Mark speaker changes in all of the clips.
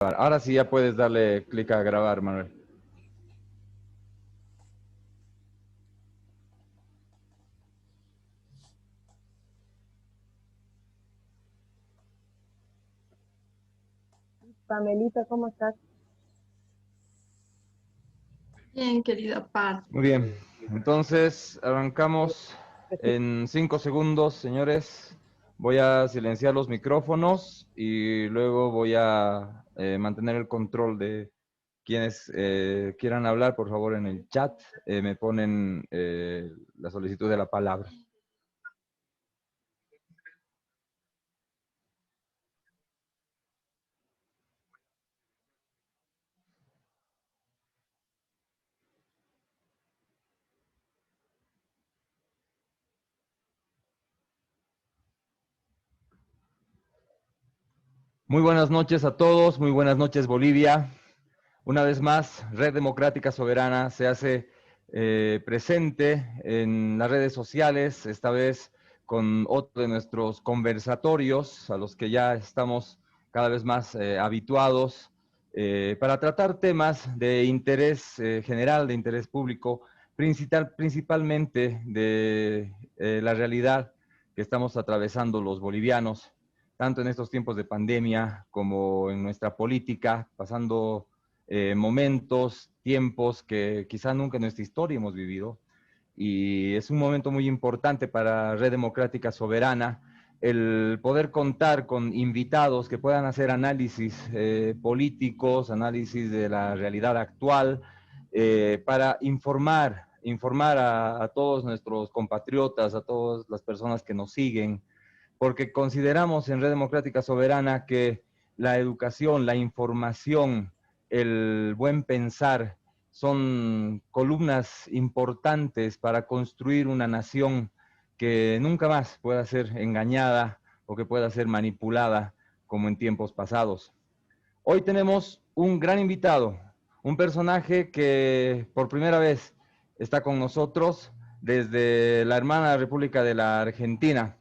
Speaker 1: Ahora sí ya puedes darle clic a grabar, Manuel.
Speaker 2: Pamelita, ¿cómo estás?
Speaker 3: Bien, querida Pat.
Speaker 1: Muy bien, entonces arrancamos en 5 segundos, señores. Voy a silenciar los micrófonos y luego voy a mantener el control de quienes quieran hablar. Por favor, en el chat me ponen la solicitud de la palabra. Muy buenas noches a todos, muy buenas noches Bolivia. Una vez más, Red Democrática Soberana se hace presente en las redes sociales, esta vez con otro de nuestros conversatorios, a los que ya estamos cada vez más habituados, para tratar temas de interés general, de interés público, principalmente de la realidad que estamos atravesando los bolivianos, tanto en estos tiempos de pandemia como en nuestra política, pasando momentos, tiempos que quizá nunca en nuestra historia hemos vivido. Y es un momento muy importante para Red Democrática Soberana el poder contar con invitados que puedan hacer análisis políticos, análisis de la realidad actual, para informar a todos nuestros compatriotas, a todas las personas que nos siguen, porque consideramos en Red Democrática Soberana que la educación, la información, el buen pensar son columnas importantes para construir una nación que nunca más pueda ser engañada o que pueda ser manipulada como en tiempos pasados. Hoy tenemos un gran invitado, un personaje que por primera vez está con nosotros desde la hermana República de la Argentina.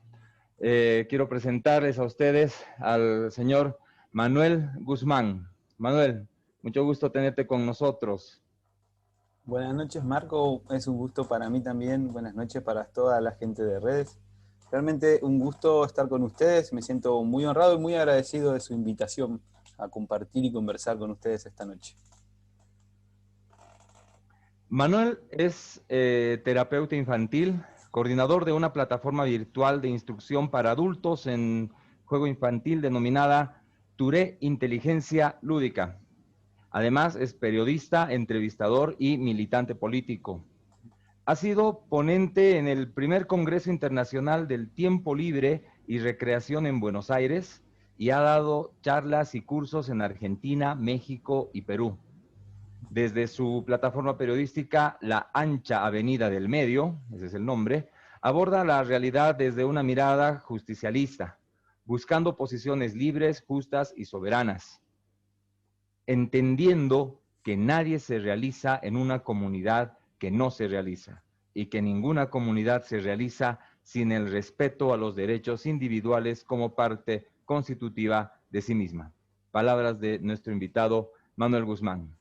Speaker 1: Quiero presentarles a ustedes al señor Manuel Guzmán. Manuel, mucho gusto tenerte con nosotros.
Speaker 4: Buenas noches, Marco. Es un gusto para mí también. Buenas noches para toda la gente de redes. Realmente un gusto estar con ustedes. Me siento muy honrado y muy agradecido de su invitación a compartir y conversar con ustedes esta noche.
Speaker 1: Manuel es terapeuta infantil, coordinador de una plataforma virtual de instrucción para adultos en juego infantil denominada Touré Inteligencia Lúdica. Además, es periodista, entrevistador y militante político. Ha sido ponente en el primer Congreso Internacional del Tiempo Libre y Recreación en Buenos Aires y ha dado charlas y cursos en Argentina, México y Perú. Desde su plataforma periodística La Ancha Avenida del Medio, ese es el nombre, aborda la realidad desde una mirada justicialista, buscando posiciones libres, justas y soberanas, entendiendo que nadie se realiza en una comunidad que no se realiza y que ninguna comunidad se realiza sin el respeto a los derechos individuales como parte constitutiva de sí misma. Palabras de nuestro invitado Manuel Guzmán.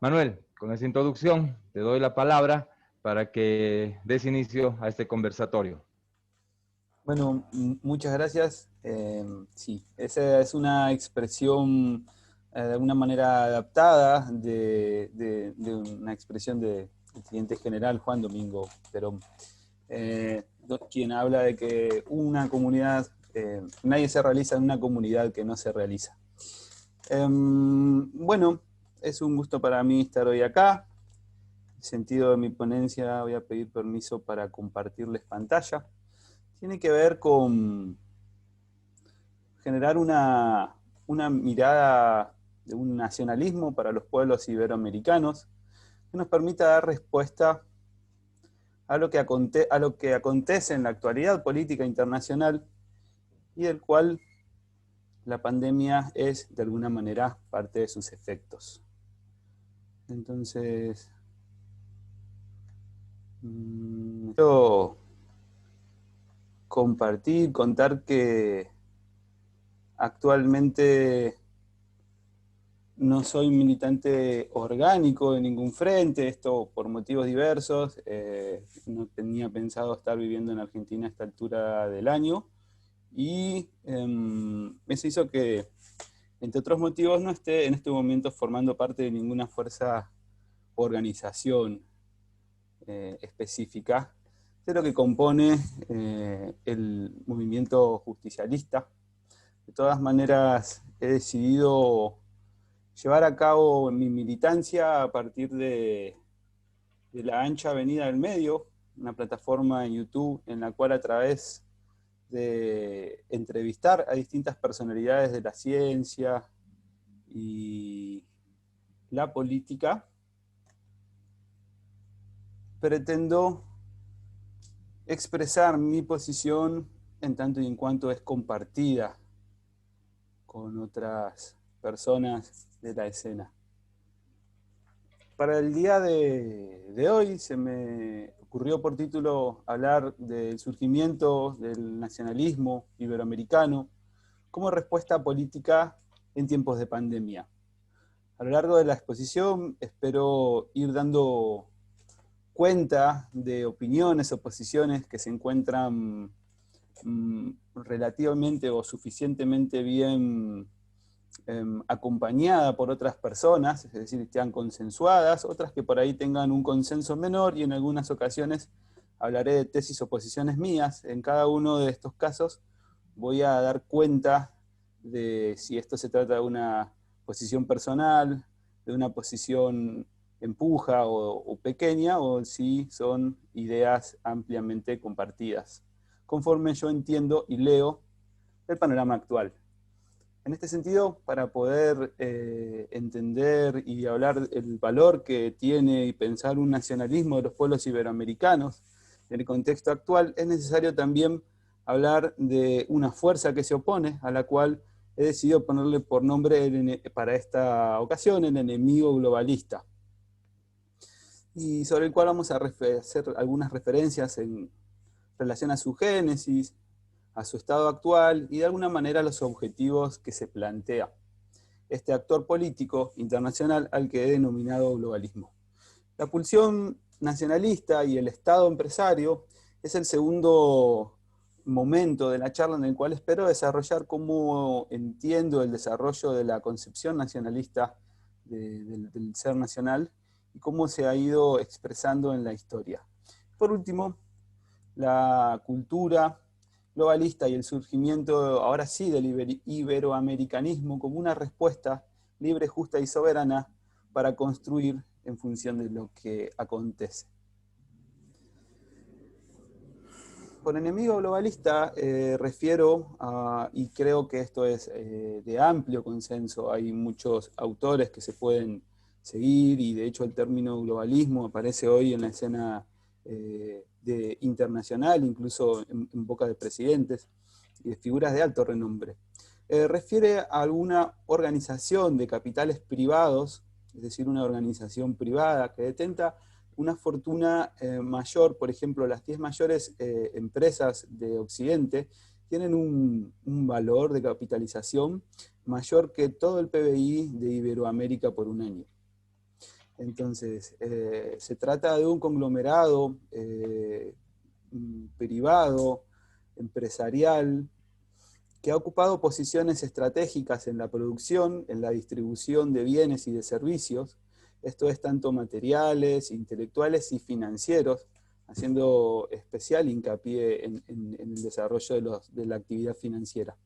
Speaker 1: Manuel, con esa introducción te doy la palabra para que des inicio a este conversatorio.
Speaker 4: Bueno, muchas gracias. Sí, esa es una expresión de alguna manera adaptada de una expresión del cliente general Juan Domingo Perón, quien habla de que una comunidad, nadie se realiza en una comunidad que no se realiza. Bueno, es un gusto para mí estar hoy acá. En el sentido de mi ponencia voy a pedir permiso para compartirles pantalla. Tiene que ver con generar una mirada de un nacionalismo para los pueblos iberoamericanos que nos permita dar respuesta a lo que acontece en la actualidad política internacional y del cual la pandemia es de alguna manera parte de sus efectos. Entonces, quiero contar que actualmente no soy militante orgánico de ningún frente, esto por motivos diversos. No tenía pensado estar viviendo en Argentina a esta altura del año. Y eso hizo que, entre otros motivos, no esté en este momento formando parte de ninguna fuerza o organización específica de lo que compone el movimiento justicialista. De todas maneras, he decidido llevar a cabo mi militancia a partir de la ancha Avenida del Medio, una plataforma en YouTube en la cual, a través de entrevistar a distintas personalidades de la ciencia y la política, pretendo expresar mi posición en tanto y en cuanto es compartida con otras personas de la escena. Para el día de hoy se me ocurrió por título hablar del surgimiento del nacionalismo iberoamericano como respuesta política en tiempos de pandemia. A lo largo de la exposición espero ir dando cuenta de opiniones o posiciones que se encuentran relativamente o suficientemente bien acompañada por otras personas, es decir, están consensuadas, otras que por ahí tengan un consenso menor, y en algunas ocasiones hablaré de tesis o posiciones mías. En cada uno de estos casos voy a dar cuenta de si esto se trata de una posición personal, de una posición empuja o pequeña, o si son ideas ampliamente compartidas, conforme yo entiendo y leo el panorama actual. En este sentido, para poder entender y hablar del valor que tiene y pensar un nacionalismo de los pueblos iberoamericanos en el contexto actual, es necesario también hablar de una fuerza que se opone, a la cual he decidido ponerle por nombre para esta ocasión el enemigo globalista, y sobre el cual vamos a hacer algunas referencias en relación a su génesis, a su estado actual y de alguna manera a los objetivos que se plantea este actor político internacional al que he denominado globalismo. La pulsión nacionalista y el Estado empresario es el segundo momento de la charla en el cual espero desarrollar cómo entiendo el desarrollo de la concepción nacionalista del ser nacional y cómo se ha ido expresando en la historia. Por último, la cultura globalista y el surgimiento, ahora sí, del iberoamericanismo como una respuesta libre, justa y soberana para construir en función de lo que acontece. Por enemigo globalista refiero a, y creo que esto es de amplio consenso, hay muchos autores que se pueden seguir, y de hecho el término globalismo aparece hoy en la escena internacional, incluso en boca de presidentes y de figuras de alto renombre. Refiere a alguna organización de capitales privados, es decir, una organización privada que detenta una fortuna mayor. Por ejemplo, las 10 mayores empresas de Occidente tienen un valor de capitalización mayor que todo el PBI de Iberoamérica por un año. Entonces, se trata de un conglomerado privado, empresarial, que ha ocupado posiciones estratégicas en la producción, en la distribución de bienes y de servicios. Esto es tanto materiales, intelectuales y financieros, haciendo especial hincapié en el desarrollo de la actividad financiera.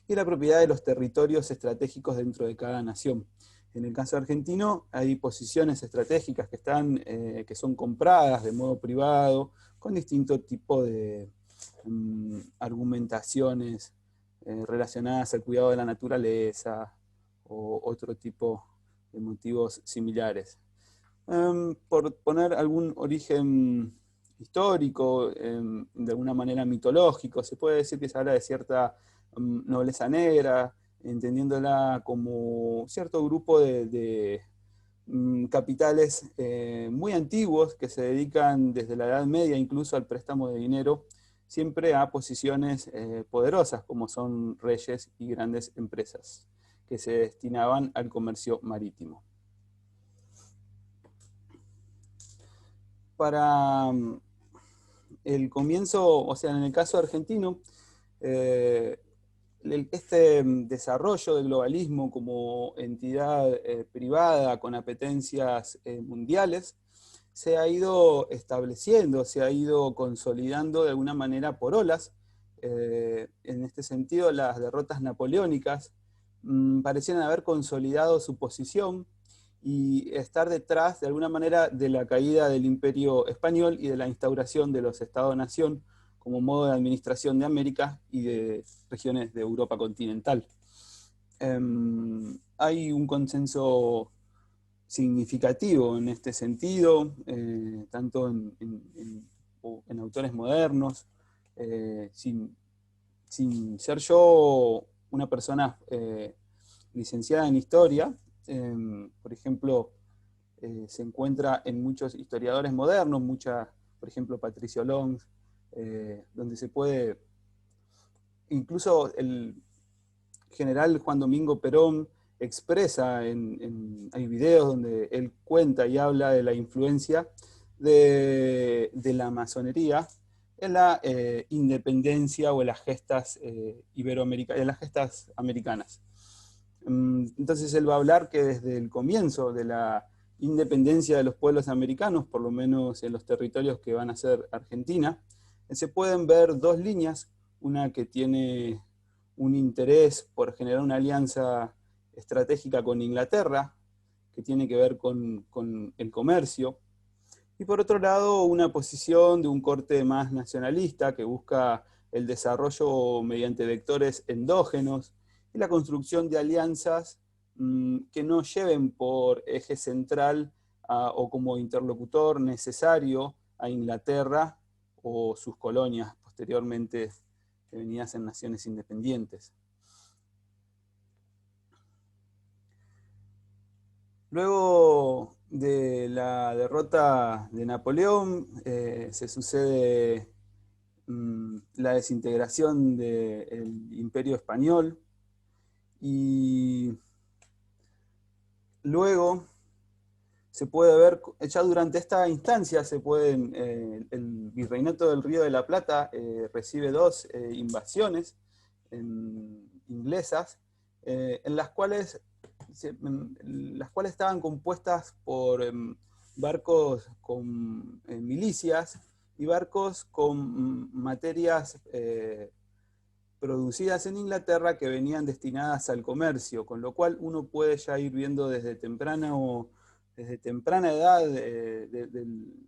Speaker 4: Y la propiedad de los territorios estratégicos dentro de cada nación. En el caso argentino hay posiciones estratégicas que son compradas de modo privado, con distinto tipo de argumentaciones relacionadas al cuidado de la naturaleza o otro tipo de motivos similares. Por poner algún origen histórico, de alguna manera mitológico, se puede decir que se habla de cierta nobleza negra, entendiéndola como cierto grupo de capitales muy antiguos que se dedican desde la Edad Media incluso al préstamo de dinero, siempre a posiciones poderosas como son reyes y grandes empresas. que se destinaban al comercio marítimo. Para el comienzo, o sea, en el caso argentino, este desarrollo del globalismo como entidad privada con apetencias mundiales se ha ido estableciendo, se ha ido consolidando de alguna manera por olas. En este sentido, las derrotas napoleónicas parecían haber consolidado su posición y estar detrás, de alguna manera, de la caída del Imperio Español y de la instauración de los Estados-nación como modo de administración de América y de regiones de Europa continental. Hay un consenso significativo en este sentido, tanto en autores modernos, sin ser yo una persona licenciada en historia. Por ejemplo, se encuentra en muchos historiadores modernos, por ejemplo, Patricio Long, donde se puede, incluso el general Juan Domingo Perón expresa, hay videos donde él cuenta y habla de la influencia de la masonería en la independencia o en las gestas iberoamericanas, en las gestas americanas. Entonces él va a hablar que desde el comienzo de la independencia de los pueblos americanos, por lo menos en los territorios que van a ser Argentina, se pueden ver dos líneas, una que tiene un interés por generar una alianza estratégica con Inglaterra, que tiene que ver con el comercio, y por otro lado una posición de un corte más nacionalista que busca el desarrollo mediante vectores endógenos y la construcción de alianzas que no lleven por eje central o como interlocutor necesario a Inglaterra o sus colonias posteriormente devenidas en naciones independientes. Luego de la derrota de Napoleón, se sucede la desintegración del Imperio Español, y luego se puede ver, ya durante esta instancia, el Virreinato del Río de la Plata recibe dos invasiones inglesas, en las cuales estaban compuestas por barcos con milicias y barcos con materias producidas en Inglaterra que venían destinadas al comercio, con lo cual uno puede ya ir viendo desde temprana edad,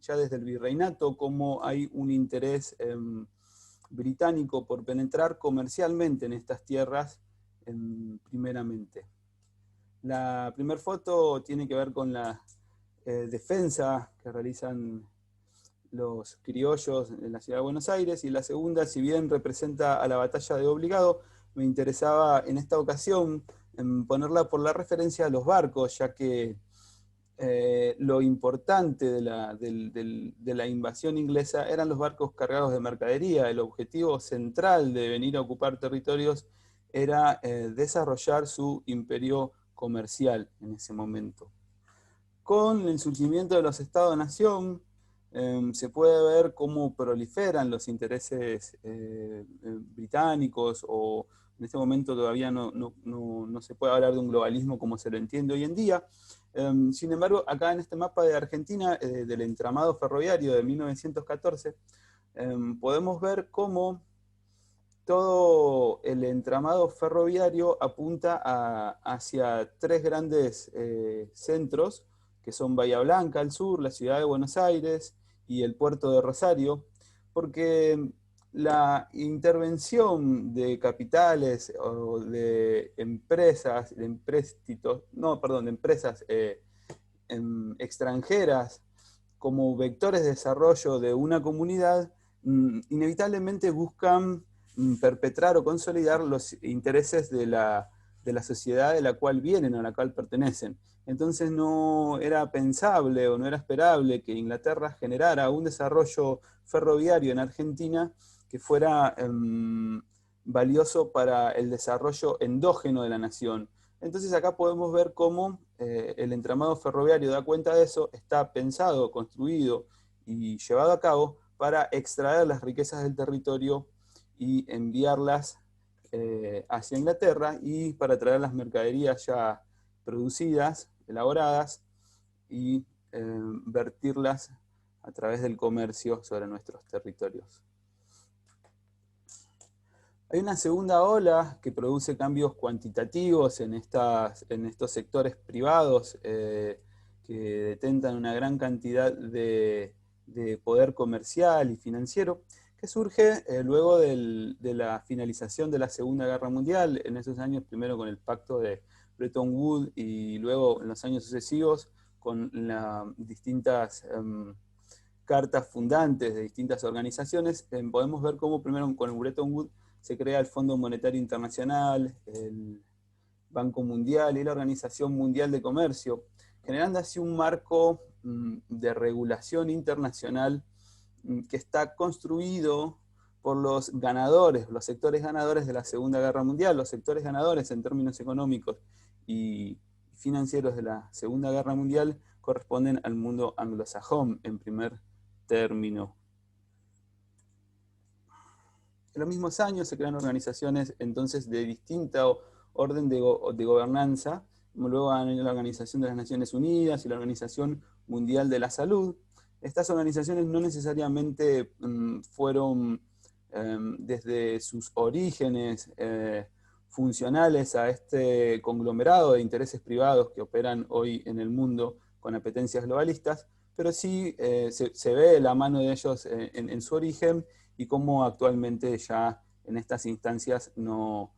Speaker 4: ya desde el virreinato, cómo hay un interés británico por penetrar comercialmente en estas tierras primeramente. La primera foto tiene que ver con la defensa que realizan los criollos en la ciudad de Buenos Aires, y la segunda, si bien representa a la batalla de Obligado, me interesaba en esta ocasión ponerla por la referencia a los barcos, ya que lo importante de la invasión inglesa eran los barcos cargados de mercadería. El objetivo central de venir a ocupar territorios era desarrollar su imperio comercial en ese momento. Con el surgimiento de los Estados-nación, se puede ver cómo proliferan los intereses británicos, o en este momento todavía no se puede hablar de un globalismo como se lo entiende hoy en día. Sin embargo, acá en este mapa de Argentina, del entramado ferroviario de 1914, podemos ver cómo todo el entramado ferroviario apunta hacia tres grandes centros, que son Bahía Blanca al sur, la ciudad de Buenos Aires y el puerto de Rosario, porque la intervención de capitales o de empresas, de empresas extranjeras como vectores de desarrollo de una comunidad, inevitablemente buscan perpetrar o consolidar los intereses de la sociedad de la cual vienen o a la cual pertenecen. Entonces no era pensable o no era esperable que Inglaterra generara un desarrollo ferroviario en Argentina que fuera valioso para el desarrollo endógeno de la nación. Entonces acá podemos ver cómo el entramado ferroviario da cuenta de eso, está pensado, construido y llevado a cabo para extraer las riquezas del territorio y enviarlas hacia Inglaterra, y para traer las mercaderías ya producidas, elaboradas, y vertirlas a través del comercio sobre nuestros territorios. Hay una segunda ola que produce cambios cuantitativos en estos sectores privados que detentan una gran cantidad de poder comercial y financiero, que surge luego de la finalización de la Segunda Guerra Mundial, en esos años, primero con el pacto de Bretton Woods y luego en los años sucesivos con las distintas cartas fundantes de distintas organizaciones. Podemos ver cómo primero con el Bretton Woods se crea el Fondo Monetario Internacional, el Banco Mundial y la Organización Mundial de Comercio, generando así un marco de regulación internacional que está construido por los ganadores, los sectores ganadores de la Segunda Guerra Mundial, los sectores ganadores en términos económicos y financieros de la Segunda Guerra Mundial corresponden al mundo anglosajón en primer término. En los mismos años se crean organizaciones entonces de distinto orden de gobernanza, como luego la Organización de las Naciones Unidas y la Organización Mundial de la Salud. Estas organizaciones no necesariamente fueron desde sus orígenes funcionales a este conglomerado de intereses privados que operan hoy en el mundo con apetencias globalistas, pero sí se ve la mano de ellos en su origen, y cómo actualmente ya en estas instancias no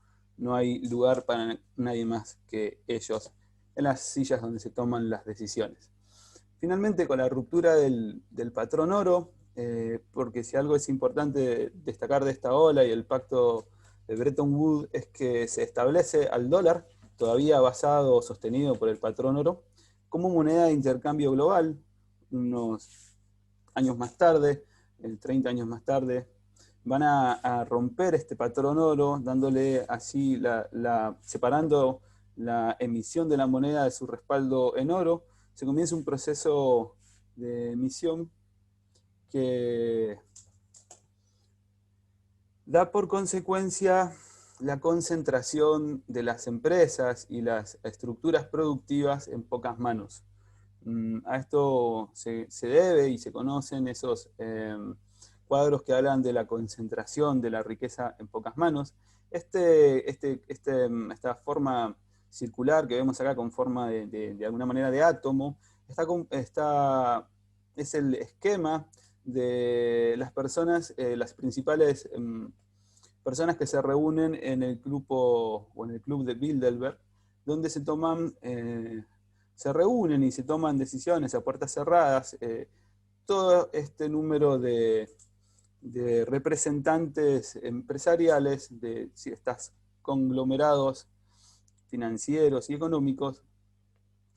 Speaker 4: hay lugar para nadie más que ellos en las sillas donde se toman las decisiones. Finalmente, con la ruptura del patrón oro, porque si algo es importante destacar de esta ola y el pacto de Bretton Woods es que se establece al dólar, todavía basado o sostenido por el patrón oro, como moneda de intercambio global. Unos años más tarde, 30 años más tarde, van a romper este patrón oro, dándole así separando la emisión de la moneda de su respaldo en oro. Se comienza un proceso de emisión que da por consecuencia la concentración de las empresas y las estructuras productivas en pocas manos. A esto se debe y se conocen esos cuadros que hablan de la concentración de la riqueza en pocas manos. Esta forma circular que vemos acá con forma de alguna manera de átomo, es el esquema de las personas, las principales personas que se reúnen en el grupo o en el club de Bilderberg, donde se reúnen y se toman decisiones a puertas cerradas. Todo este número de representantes empresariales de estos conglomerados financieros y económicos,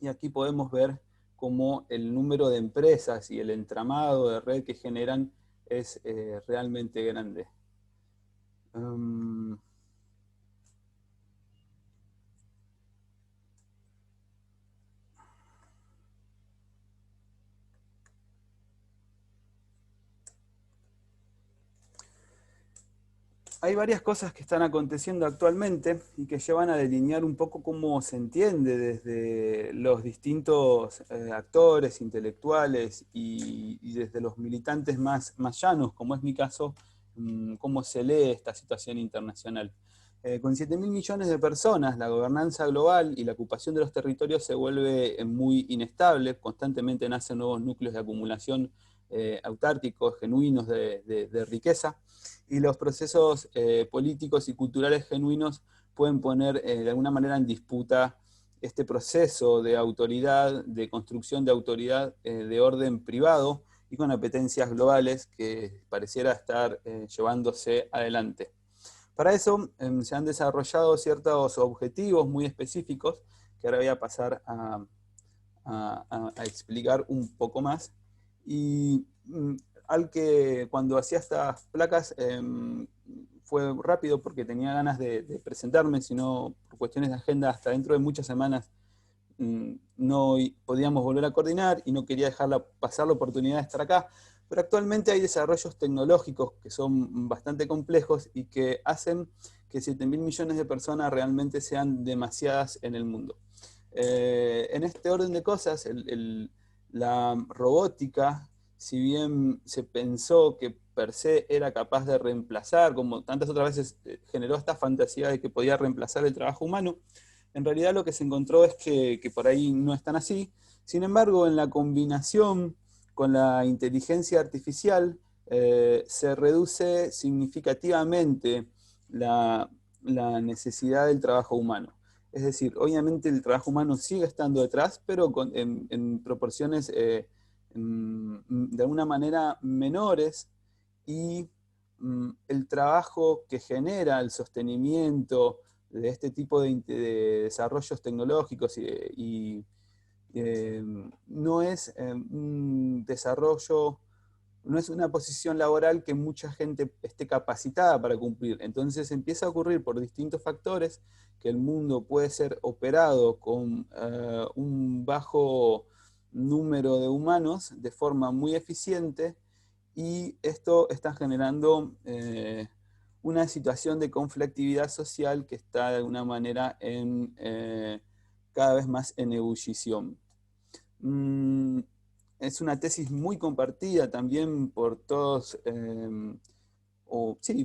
Speaker 4: y aquí podemos ver cómo el número de empresas y el entramado de red que generan es realmente grande. Hay varias cosas que están aconteciendo actualmente y que llevan a delinear un poco cómo se entiende desde los distintos actores intelectuales y desde los militantes más llanos, como es mi caso, cómo se lee esta situación internacional. Con 7.000 millones de personas, la gobernanza global y la ocupación de los territorios se vuelve muy inestable, constantemente nacen nuevos núcleos de acumulación autárquicos, genuinos de riqueza, y los procesos políticos y culturales genuinos pueden poner de alguna manera en disputa este proceso de autoridad, de construcción de autoridad de orden privado y con apetencias globales que pareciera estar llevándose adelante. Para eso se han desarrollado ciertos objetivos muy específicos que ahora voy a pasar a explicar un poco más. Y al que cuando hacía estas placas fue rápido porque tenía ganas de presentarme, sino por cuestiones de agenda hasta dentro de muchas semanas no podíamos volver a coordinar y no quería dejarla pasar la oportunidad de estar acá. Pero actualmente hay desarrollos tecnológicos que son bastante complejos y que hacen que 7.000 millones de personas realmente sean demasiadas en el mundo. En este orden de cosas, la robótica, si bien se pensó que per se era capaz de reemplazar, como tantas otras veces generó esta fantasía de que podía reemplazar el trabajo humano, en realidad lo que se encontró es que por ahí no es tan así. Sin embargo, en la combinación con la inteligencia artificial, se reduce significativamente la necesidad del trabajo humano. Es decir, obviamente el trabajo humano sigue estando detrás, pero en proporciones de alguna manera menores, y el trabajo que genera el sostenimiento de este tipo de desarrollos tecnológicos no es un desarrollo, no es una posición laboral que mucha gente esté capacitada para cumplir. Entonces empieza a ocurrir por distintos factores que el mundo puede ser operado con un bajo número de humanos de forma muy eficiente, y esto está generando una situación de conflictividad social que está de alguna manera cada vez más en ebullición. Es una tesis muy compartida también por todos,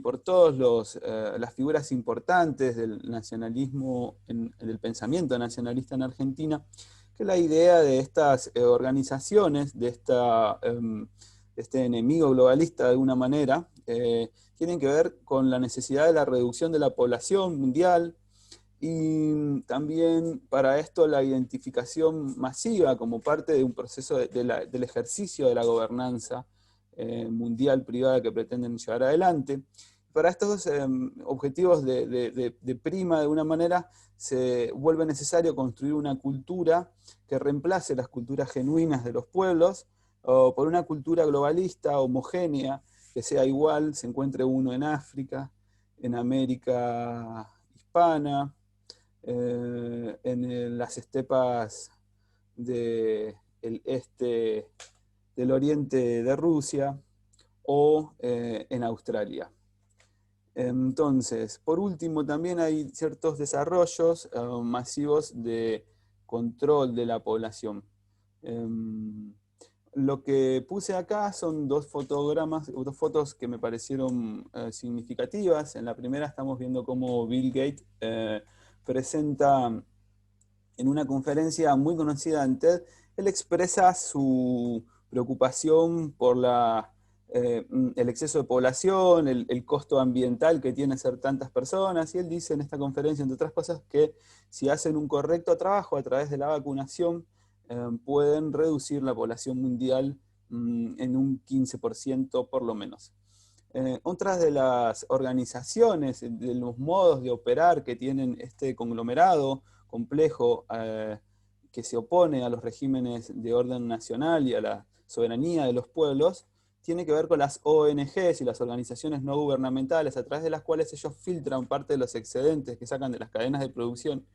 Speaker 4: por todas las figuras importantes del nacionalismo, del pensamiento nacionalista en Argentina, que la idea de estas organizaciones, de este enemigo globalista de alguna manera, tienen que ver con la necesidad de la reducción de la población mundial, y también para esto la identificación masiva como parte de un proceso del ejercicio de la gobernanza mundial privada que pretenden llevar adelante. Para estos objetivos de prima, de una manera, se vuelve necesario construir una cultura que reemplace las culturas genuinas de los pueblos por una cultura globalista, homogénea, que sea igual, se encuentre uno en África, en América hispana, en las estepas del este del oriente de Rusia, o en Australia. Entonces, por último, también hay ciertos desarrollos masivos de control de la población. Lo que puse acá son dos fotos que me parecieron significativas. En la primera estamos viendo cómo Bill Gates presenta en una conferencia muy conocida en TED. Él expresa su preocupación por el exceso de población, el costo ambiental que tiene ser tantas personas, y él dice en esta conferencia, entre otras cosas, que si hacen un correcto trabajo a través de la vacunación, pueden reducir la población mundial en un 15% por lo menos. Otras de las organizaciones, de los modos de operar que tienen este conglomerado complejo que se opone a los regímenes de orden nacional y a la soberanía de los pueblos, tiene que ver con las ONGs y las organizaciones no gubernamentales, a través de las cuales ellos filtran parte de los excedentes que sacan de las cadenas de producción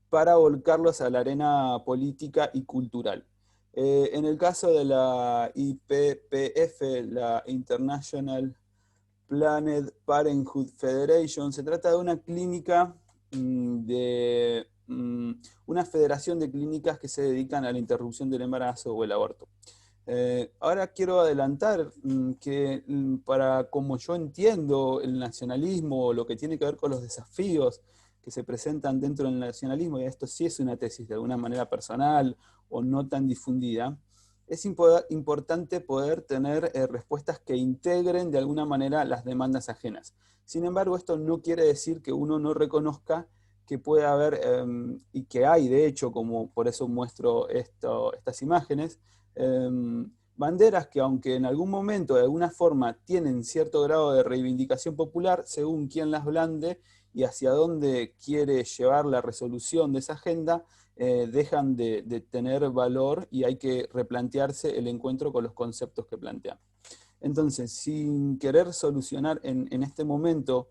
Speaker 4: para volcarlos a la arena política y cultural. En el caso de la IPPF, la International Planned Parenthood Federation, se trata de una clínica una federación de clínicas que se dedican a la interrupción del embarazo o el aborto. Ahora quiero adelantar que para como yo entiendo el nacionalismo, lo que tiene que ver con los desafíos que se presentan dentro del nacionalismo, y esto sí es una tesis de alguna manera personal o no tan difundida, es importante poder tener respuestas que integren de alguna manera las demandas ajenas. Sin embargo, esto no quiere decir que uno no reconozca que puede haber, y que hay de hecho, como por eso muestro estas imágenes, banderas que aunque en algún momento de alguna forma tienen cierto grado de reivindicación popular, según quién las blande y hacia dónde quiere llevar la resolución de esa agenda, dejan de tener valor y hay que replantearse el encuentro con los conceptos que plantean. Entonces, sin querer solucionar en este momento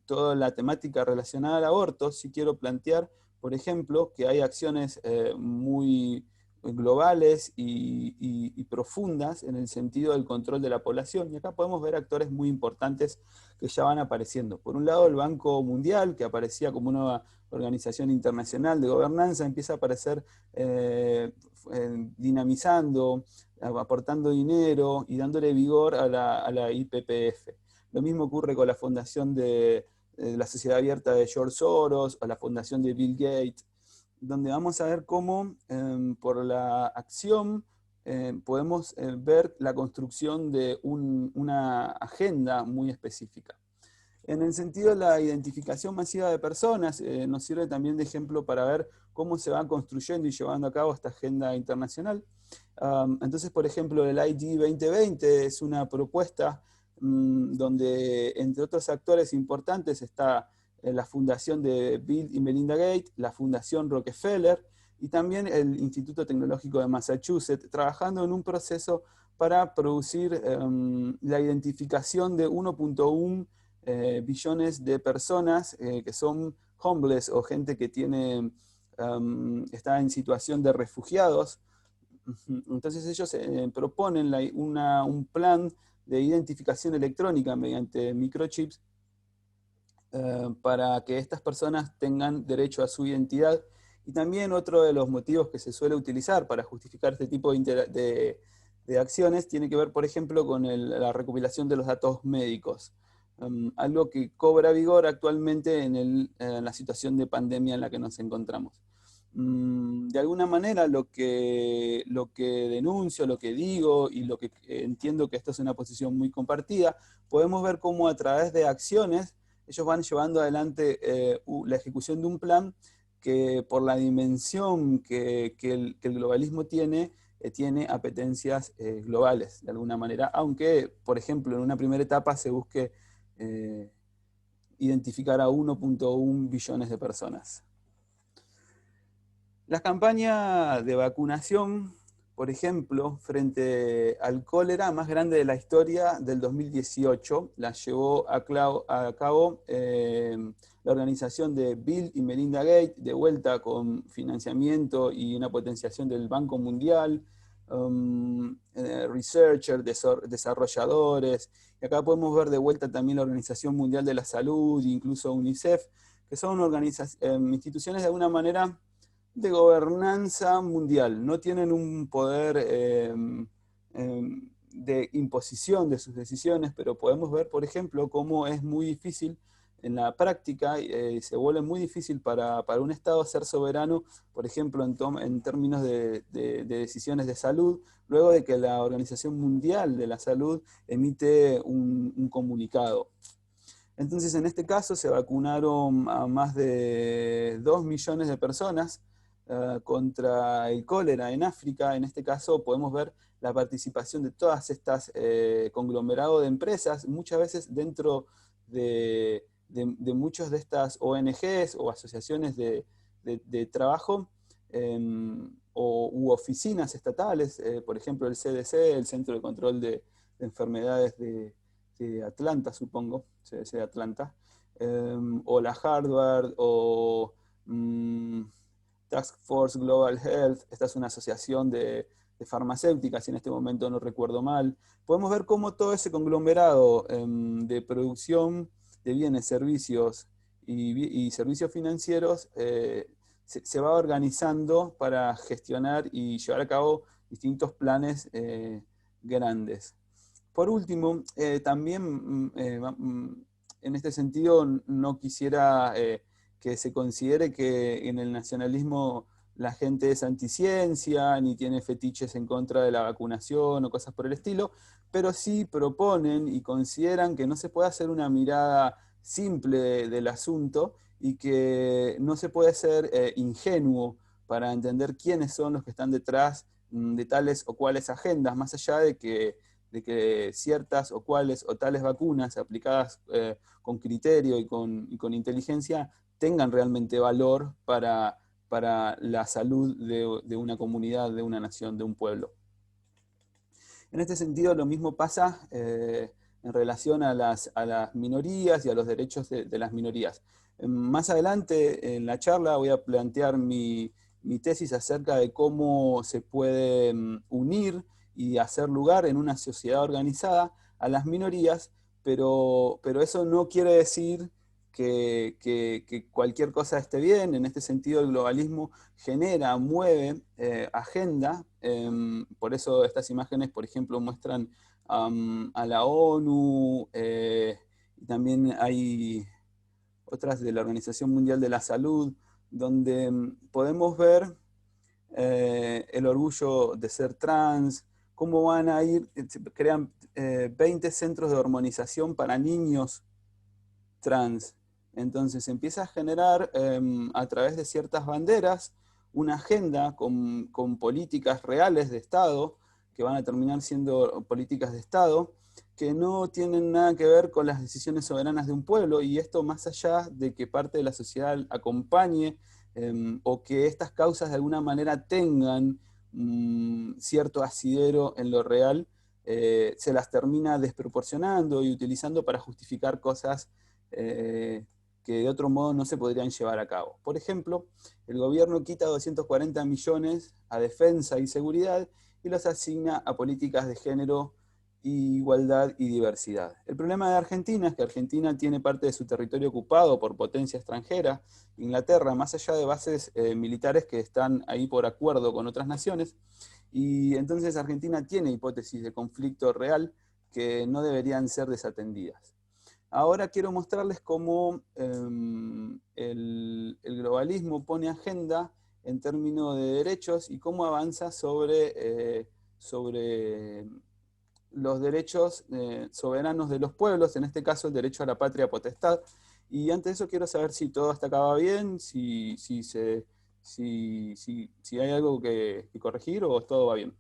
Speaker 4: toda la temática relacionada al aborto, sí quiero plantear, por ejemplo, que hay acciones muy globales y profundas en el sentido del control de la población. Y acá podemos ver actores muy importantes que ya van apareciendo. Por un lado, el Banco Mundial, que aparecía como una organización internacional de gobernanza, empieza a aparecer dinamizando, aportando dinero y dándole vigor a la IPPF. Lo mismo ocurre con la fundación de la Sociedad Abierta de George Soros o la fundación de Bill Gates, donde vamos a ver cómo por la acción podemos ver la construcción de una agenda muy específica. En el sentido de la identificación masiva de personas, nos sirve también de ejemplo para ver cómo se va construyendo y llevando a cabo esta agenda internacional. Entonces, por ejemplo, el ID 2020 es una propuesta donde, entre otros actores importantes, está la fundación de Bill y Melinda Gates, la fundación Rockefeller y también el Instituto Tecnológico de Massachusetts, trabajando en un proceso para producir la identificación de 1.1 billones de personas que son homeless o gente que tiene, está en situación de refugiados. Entonces ellos proponen un plan de identificación electrónica mediante microchips para que estas personas tengan derecho a su identidad. Y también otro de los motivos que se suele utilizar para justificar este tipo de acciones tiene que ver, por ejemplo, con la recopilación de los datos médicos. Algo que cobra vigor actualmente en la situación de pandemia en la que nos encontramos. De alguna manera lo que denuncio, lo que digo y lo que entiendo que esto es una posición muy compartida, podemos ver cómo a través de acciones ellos van llevando adelante la ejecución de un plan que por la dimensión que el globalismo tiene apetencias globales de alguna manera, aunque por ejemplo en una primera etapa se busque identificar a 1.1 billones de personas. Las campañas de vacunación, por ejemplo, frente al cólera más grande de la historia del 2018, la llevó a cabo la organización de Bill y Melinda Gates, de vuelta con financiamiento y una potenciación del Banco Mundial, researchers, desarrolladores, y acá podemos ver de vuelta también la Organización Mundial de la Salud, incluso UNICEF, que son instituciones de alguna manera de gobernanza mundial, no tienen un poder de imposición de sus decisiones, pero podemos ver, por ejemplo, cómo es muy difícil en la práctica, se vuelve muy difícil para un Estado ser soberano, por ejemplo, en términos de decisiones de salud, luego de que la Organización Mundial de la Salud emite un comunicado. Entonces, en este caso, se vacunaron a más de 2 millones de personas contra el cólera en África. En este caso podemos ver la participación de todas estas conglomerados de empresas, muchas veces dentro de muchas de estas ONGs o asociaciones de trabajo u oficinas estatales, por ejemplo el CDC, el Centro de Control de Enfermedades de Atlanta, supongo, CDC de Atlanta, o la Harvard, o Task Force Global Health. Esta es una asociación de farmacéuticas, si en este momento no recuerdo mal. Podemos ver cómo todo ese conglomerado de producción de bienes, servicios y servicios financieros se va organizando para gestionar y llevar a cabo distintos planes grandes. Por último, también en este sentido no quisiera que se considere que en el nacionalismo la gente es anticiencia, ni tiene fetiches en contra de la vacunación o cosas por el estilo, pero sí proponen y consideran que no se puede hacer una mirada simple del asunto y que no se puede ser ingenuo para entender quiénes son los que están detrás de tales o cuales agendas, más allá de que ciertas o cuales o tales vacunas aplicadas con criterio y con inteligencia tengan realmente valor para la salud de una comunidad, de una nación, de un pueblo. En este sentido, lo mismo pasa en relación a las minorías y a los derechos de las minorías. Más adelante en la charla voy a plantear mi tesis acerca de cómo se puede unir y hacer lugar en una sociedad organizada a las minorías, pero eso no quiere decir que cualquier cosa esté bien. En este sentido, el globalismo genera, mueve agenda. Por eso estas imágenes, por ejemplo, muestran a la ONU, y también hay otras de la Organización Mundial de la Salud, donde podemos ver el orgullo de ser trans, cómo van a ir, crean 20 centros de hormonización para niños trans. Entonces empieza a generar a través de ciertas banderas una agenda con políticas reales de Estado, que van a terminar siendo políticas de Estado, que no tienen nada que ver con las decisiones soberanas de un pueblo, y esto más allá de que parte de la sociedad acompañe o que estas causas de alguna manera tengan cierto asidero en lo real, se las termina desproporcionando y utilizando para justificar cosas que de otro modo no se podrían llevar a cabo. Por ejemplo, el gobierno quita 240 millones a defensa y seguridad y los asigna a políticas de género, igualdad y diversidad. El problema de Argentina es que Argentina tiene parte de su territorio ocupado por potencia extranjera, Inglaterra, más allá de bases militares que están ahí por acuerdo con otras naciones, y entonces Argentina tiene hipótesis de conflicto real que no deberían ser desatendidas. Ahora quiero mostrarles cómo el globalismo pone agenda en términos de derechos y cómo avanza sobre los derechos soberanos de los pueblos, en este caso el derecho a la patria potestad. Y antes de eso quiero saber si todo hasta acá va bien, si hay algo que corregir o todo va bien.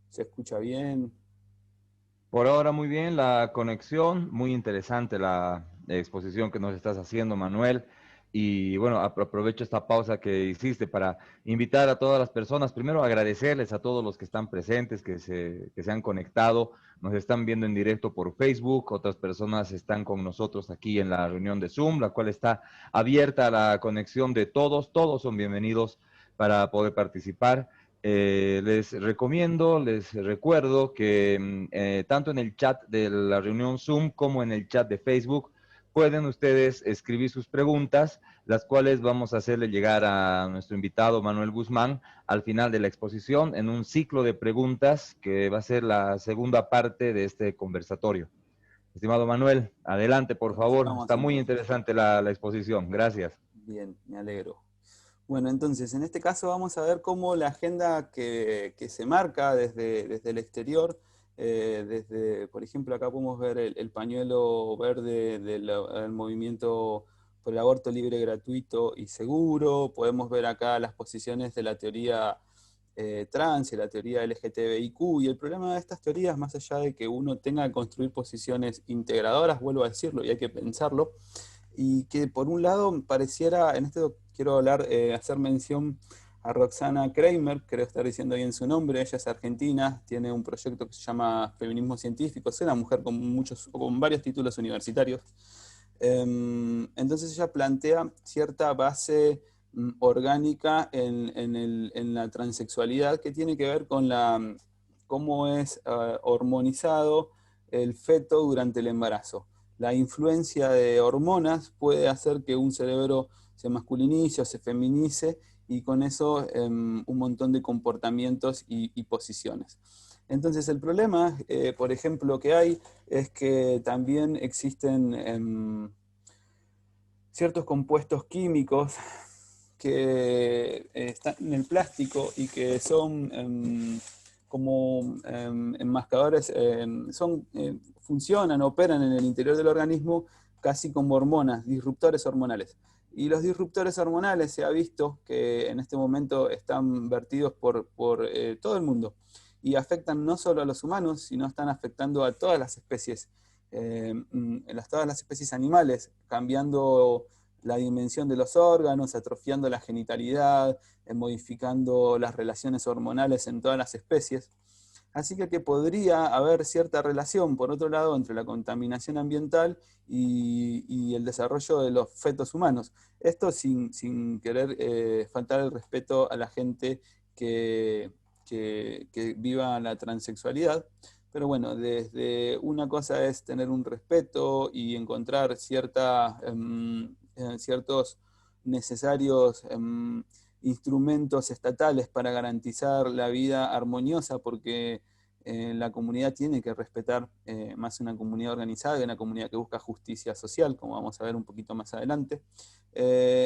Speaker 4: ¿Se escucha bien?
Speaker 1: Por ahora muy bien la conexión, muy interesante la exposición que nos estás haciendo, Manuel. Y bueno, aprovecho esta pausa que hiciste para invitar a todas las personas, primero agradecerles a todos los que están presentes, que se han conectado, nos están viendo en directo por Facebook, otras personas están con nosotros aquí en la reunión de Zoom, la cual está abierta a la conexión de todos, todos son bienvenidos para poder participar. Les recomiendo, les recuerdo que tanto en el chat de la reunión Zoom como en el chat de Facebook pueden ustedes escribir sus preguntas, las cuales vamos a hacerle llegar a nuestro invitado Manuel Guzmán al final de la exposición en un ciclo de preguntas que va a ser la segunda parte de este conversatorio. Estimado Manuel, adelante por favor.
Speaker 4: Vamos
Speaker 1: Está muy
Speaker 4: entonces.
Speaker 1: interesante la exposición. Gracias.
Speaker 4: Bien, me alegro. Bueno, entonces, en este caso vamos a ver cómo la agenda que se marca desde el exterior, por ejemplo, acá podemos ver el pañuelo verde del movimiento por el aborto libre, gratuito y seguro. Podemos ver acá las posiciones de la teoría trans y la teoría LGTBIQ. Y el problema de estas teorías, más allá de que uno tenga que construir posiciones integradoras, vuelvo a decirlo, y hay que pensarlo, y que por un lado pareciera, en esto quiero hablar, hacer mención a Roxana Kramer, creo estar diciendo bien su nombre, ella es argentina, tiene un proyecto que se llama Feminismo Científico, es una mujer con varios títulos universitarios. Entonces ella plantea cierta base orgánica en la transexualidad que tiene que ver con cómo es hormonizado el feto durante el embarazo. La influencia de hormonas puede hacer que un cerebro se masculinice o se feminice, y con eso un montón de comportamientos y posiciones. Entonces el problema, por ejemplo, que hay es que también existen ciertos compuestos químicos que están en el plástico y que son como enmascaradores, funcionan, operan en el interior del organismo casi como hormonas, disruptores hormonales. Y los disruptores hormonales se ha visto que en este momento están vertidos por todo el mundo y afectan no solo a los humanos, sino están afectando a todas las especies, todas las especies animales, cambiando la dimensión de los órganos, atrofiando la genitalidad, modificando las relaciones hormonales en todas las especies. Así que podría haber cierta relación, por otro lado, entre la contaminación ambiental y el desarrollo de los fetos humanos. Esto sin querer faltar el respeto a la gente que viva la transexualidad. Pero bueno, desde una cosa es tener un respeto y encontrar ciertos necesarios instrumentos estatales para garantizar la vida armoniosa, porque la comunidad tiene que respetar más una comunidad organizada y una comunidad que busca justicia social, como vamos a ver un poquito más adelante.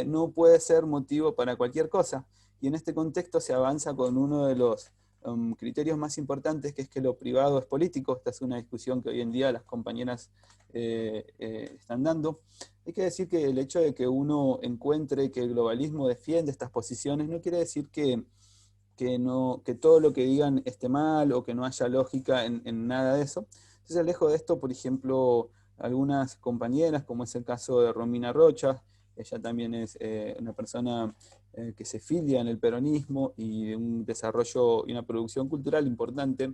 Speaker 4: No puede ser motivo para cualquier cosa, y en este contexto se avanza con uno de los criterios más importantes, que es que lo privado es político. Esta es una discusión que hoy en día las compañeras están dando. Hay que decir que el hecho de que uno encuentre que el globalismo defiende estas posiciones no quiere decir que todo lo que digan esté mal o que no haya lógica en nada de eso. Entonces, lejos de esto, por ejemplo, algunas compañeras, como es el caso de Romina Rocha, ella también es una persona que se filia en el peronismo y de un desarrollo y una producción cultural importante,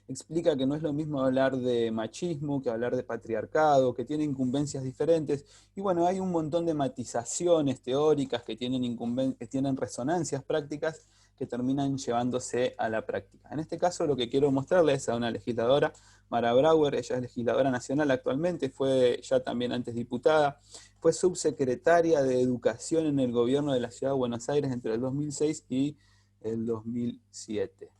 Speaker 4: explica que no es lo mismo hablar de machismo que hablar de patriarcado, que tiene incumbencias diferentes, y bueno, hay un montón de matizaciones teóricas que tienen resonancias prácticas que terminan llevándose a la práctica. En este caso lo que quiero mostrarles es a una legisladora, Mara Brauer. Ella es legisladora nacional actualmente, fue ya también antes diputada, fue subsecretaria de Educación en el gobierno de la Ciudad de Buenos Aires entre el 2006 y el 2007.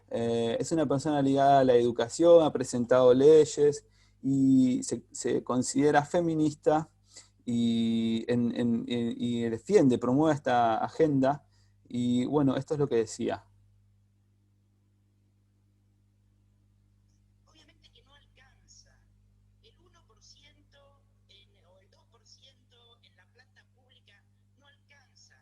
Speaker 4: Es una persona ligada a la educación, ha presentado leyes y se considera feminista y defiende, promueve esta agenda. Y bueno, esto es lo que decía.
Speaker 2: Obviamente que no alcanza el 1% o el 2% en la planta pública, no alcanza.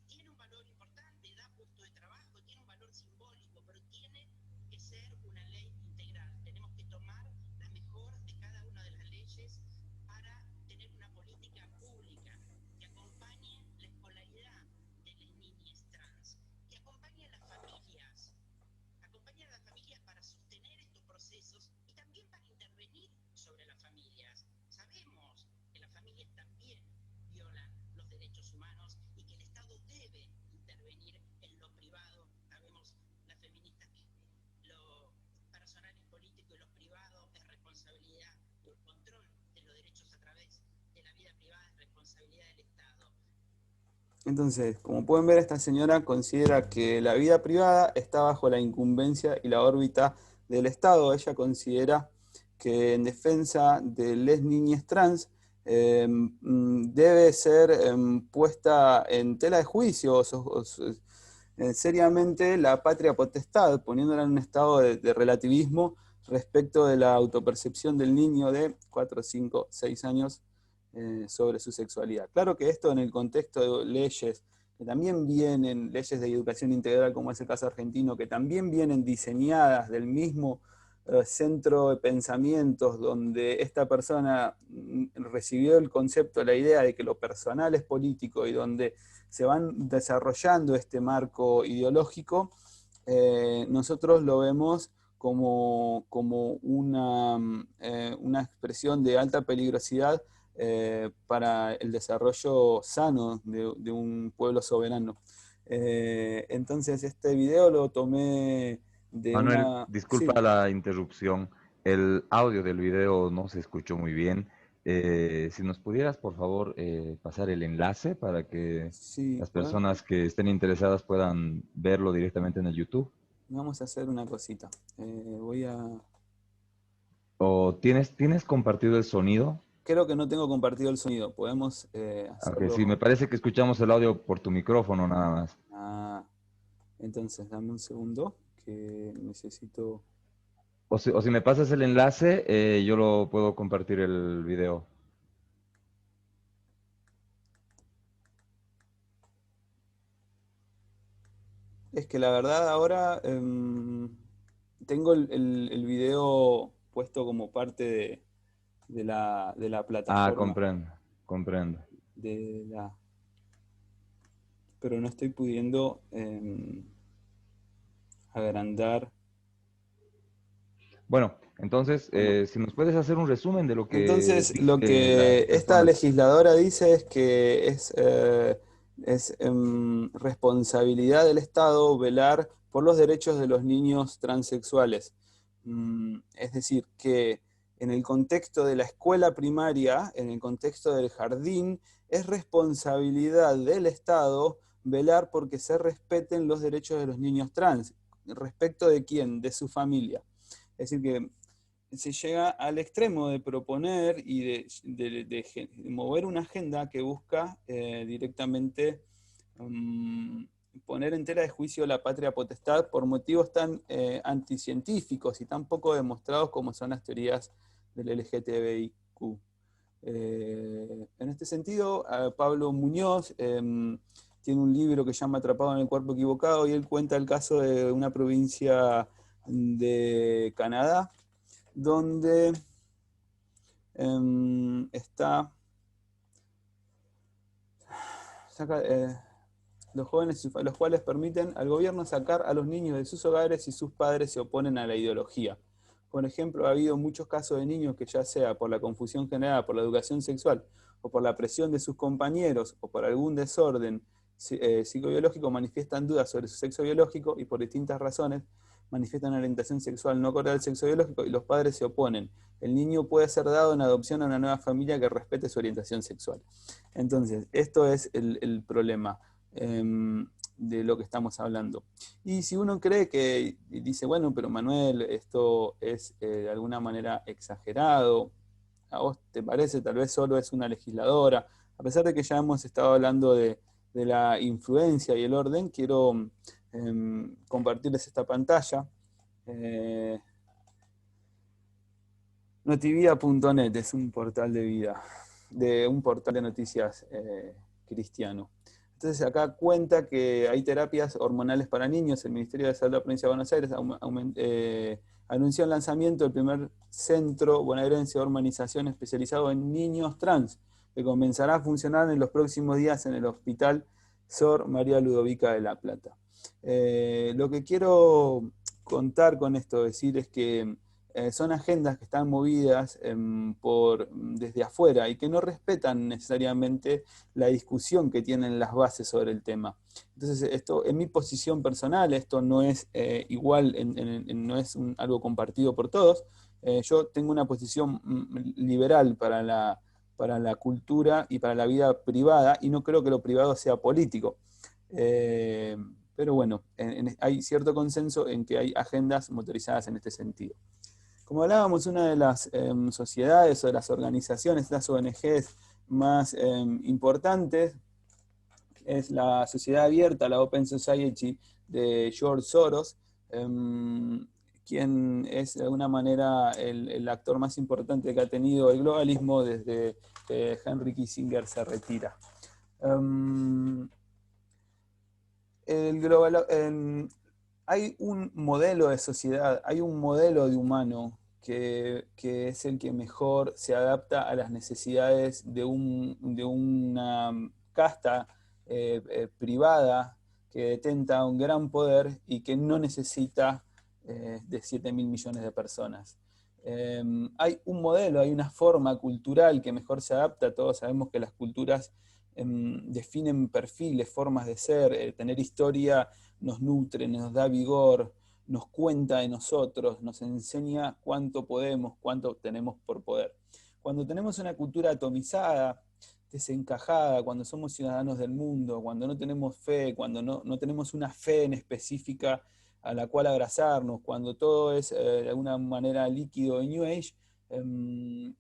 Speaker 2: Tiene un valor importante, da puesto de trabajo, tiene un valor simbólico, pero tiene que ser una ley integral. Tenemos que tomar la mejor de cada una de las leyes para tener una política pública que acompañe la escolaridad de las niñas trans, que acompañe a las familias para sostener estos procesos y también para intervenir sobre las familias. Sabemos que las familias también violan los derechos humanos y que el Estado debe intervenir en lo privado. Sabemos las feministas que lo personal y político y lo privado es responsabilidad, el control de los derechos a través de la vida privada es responsabilidad del Estado.
Speaker 4: Entonces, como pueden ver, esta señora considera que la vida privada está bajo la incumbencia y la órbita del Estado. Ella considera que en defensa de las niñas trans debe ser puesta en tela de juicio seriamente la patria potestad, poniéndola en un estado de relativismo respecto de la autopercepción del niño de 4, 5, 6 años sobre su sexualidad. Claro que esto en el contexto de leyes que también vienen, leyes de educación integral como es el caso argentino, que también vienen diseñadas del mismo centro de pensamientos donde esta persona recibió el concepto, la idea de que lo personal es político y donde se van desarrollando este marco ideológico, nosotros lo vemos como una expresión de alta peligrosidad para el desarrollo sano de un pueblo soberano. Entonces este video lo tomé de
Speaker 1: Manuel,
Speaker 4: una...
Speaker 1: disculpa
Speaker 4: Sí,
Speaker 1: la interrupción. El audio del video no se escuchó muy bien. Si nos pudieras, por favor, pasar el enlace para que
Speaker 4: sí,
Speaker 1: las personas que estén interesadas puedan verlo directamente en el YouTube.
Speaker 4: vamos a hacer una cosita. Voy a...
Speaker 1: ¿O tienes compartido el sonido?
Speaker 4: Creo que no tengo compartido el sonido. Podemos
Speaker 1: Aunque sí, me
Speaker 4: hacerlo...
Speaker 1: parece que escuchamos el audio por tu micrófono nada más.
Speaker 4: Ah, entonces, dame un segundo que necesito...
Speaker 1: O si me pasas el enlace, yo lo puedo compartir el video.
Speaker 4: Es que la verdad ahora tengo el video puesto como parte de la
Speaker 1: Ah,
Speaker 4: plataforma,
Speaker 1: comprendo, comprendo.
Speaker 4: de la, pero no estoy pudiendo agrandar.
Speaker 1: Bueno, entonces, si nos puedes hacer un resumen de lo que
Speaker 4: Entonces, lo
Speaker 1: dice las
Speaker 4: que esta
Speaker 1: personas.
Speaker 4: legisladora dice es que es responsabilidad del Estado velar por los derechos de los niños transexuales. Es decir, que en el contexto de la escuela primaria, en el contexto del jardín, es responsabilidad del Estado velar porque se respeten los derechos de los niños trans. ¿Respecto de quién? De su familia. Es decir, que se llega al extremo de proponer y de mover una agenda que busca directamente poner en tela de juicio la patria potestad por motivos tan anticientíficos y tan poco demostrados como son las teorías del LGTBIQ. En este sentido, Pablo Muñoz tiene un libro que se llama Atrapado en el cuerpo equivocado, y él cuenta el caso de una provincia de Canadá, donde los jóvenes, los cuales permiten al gobierno sacar a los niños de sus hogares si sus padres se oponen a la ideología. Por ejemplo, ha habido muchos casos de niños que, ya sea por la confusión generada por la educación sexual, o por la presión de sus compañeros, o por algún desorden psicobiológico, manifiestan dudas sobre su sexo biológico, y por distintas razones manifiestan una orientación sexual no acorde al sexo biológico, y los padres se oponen. El niño puede ser dado en adopción a una nueva familia que respete su orientación sexual. Entonces, esto es el problema de lo que estamos hablando. Y si uno cree que, dice, bueno, pero Manuel, esto es de alguna manera exagerado, ¿a vos te parece? Tal vez solo es una legisladora. A pesar de que ya hemos estado hablando de la influencia y el orden, quiero compartirles esta pantalla. Notivida.net es un portal de vida, de un portal de noticias cristiano. Entonces acá cuenta que hay terapias hormonales para niños. El Ministerio de Salud de la Provincia de Buenos Aires anunció el lanzamiento del primer centro bonaerense de hormonización especializado en niños trans, que comenzará a funcionar en los próximos días en el Hospital Sor María Ludovica de La Plata. Lo que quiero contar con esto, decir, es que son agendas que están movidas desde afuera y que no respetan necesariamente la discusión que tienen las bases sobre el tema. Entonces, esto, en mi posición personal, esto no es igual, no es algo compartido por todos. Yo tengo una posición liberal para la cultura y para la vida privada, y no creo que lo privado sea político. Pero bueno, hay cierto consenso en que hay agendas motorizadas en este sentido. Como hablábamos, una de las sociedades o de las organizaciones, las ONGs más importantes, es la Sociedad Abierta, la Open Society de George Soros, quien es de alguna manera el actor más importante que ha tenido el globalismo desde que Henry Kissinger se retira. Hay un modelo de sociedad, hay un modelo de humano que es el que mejor se adapta a las necesidades de una casta privada que detenta un gran poder y que no necesita de 7.000 millones de personas. Hay un modelo, hay una forma cultural que mejor se adapta. Todos sabemos que las culturas definen perfiles, formas de ser. Tener historia nos nutre, nos da vigor, nos cuenta de nosotros, nos enseña cuánto podemos, cuánto tenemos por poder. Cuando tenemos una cultura atomizada, desencajada, cuando somos ciudadanos del mundo, cuando no tenemos fe, cuando no tenemos una fe en específica a la cual abrazarnos, cuando todo es de alguna manera líquido en New Age,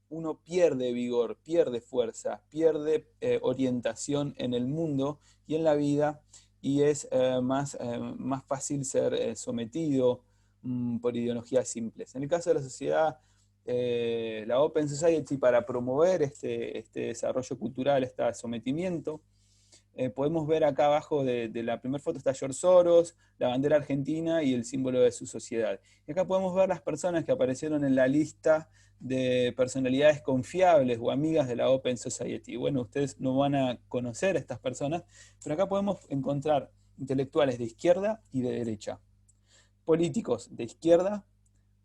Speaker 4: uno pierde vigor, pierde fuerza, pierde orientación en el mundo y en la vida, y es más fácil ser sometido por ideologías simples. En el caso de la sociedad, la Open Society, para promover este desarrollo cultural, este sometimiento, podemos ver acá abajo de la primera foto está George Soros, la bandera argentina y el símbolo de su sociedad. Y acá podemos ver las personas que aparecieron en la lista de personalidades confiables o amigas de la Open Society. Bueno, ustedes no van a conocer a estas personas, pero acá podemos encontrar intelectuales de izquierda y de derecha, políticos de izquierda,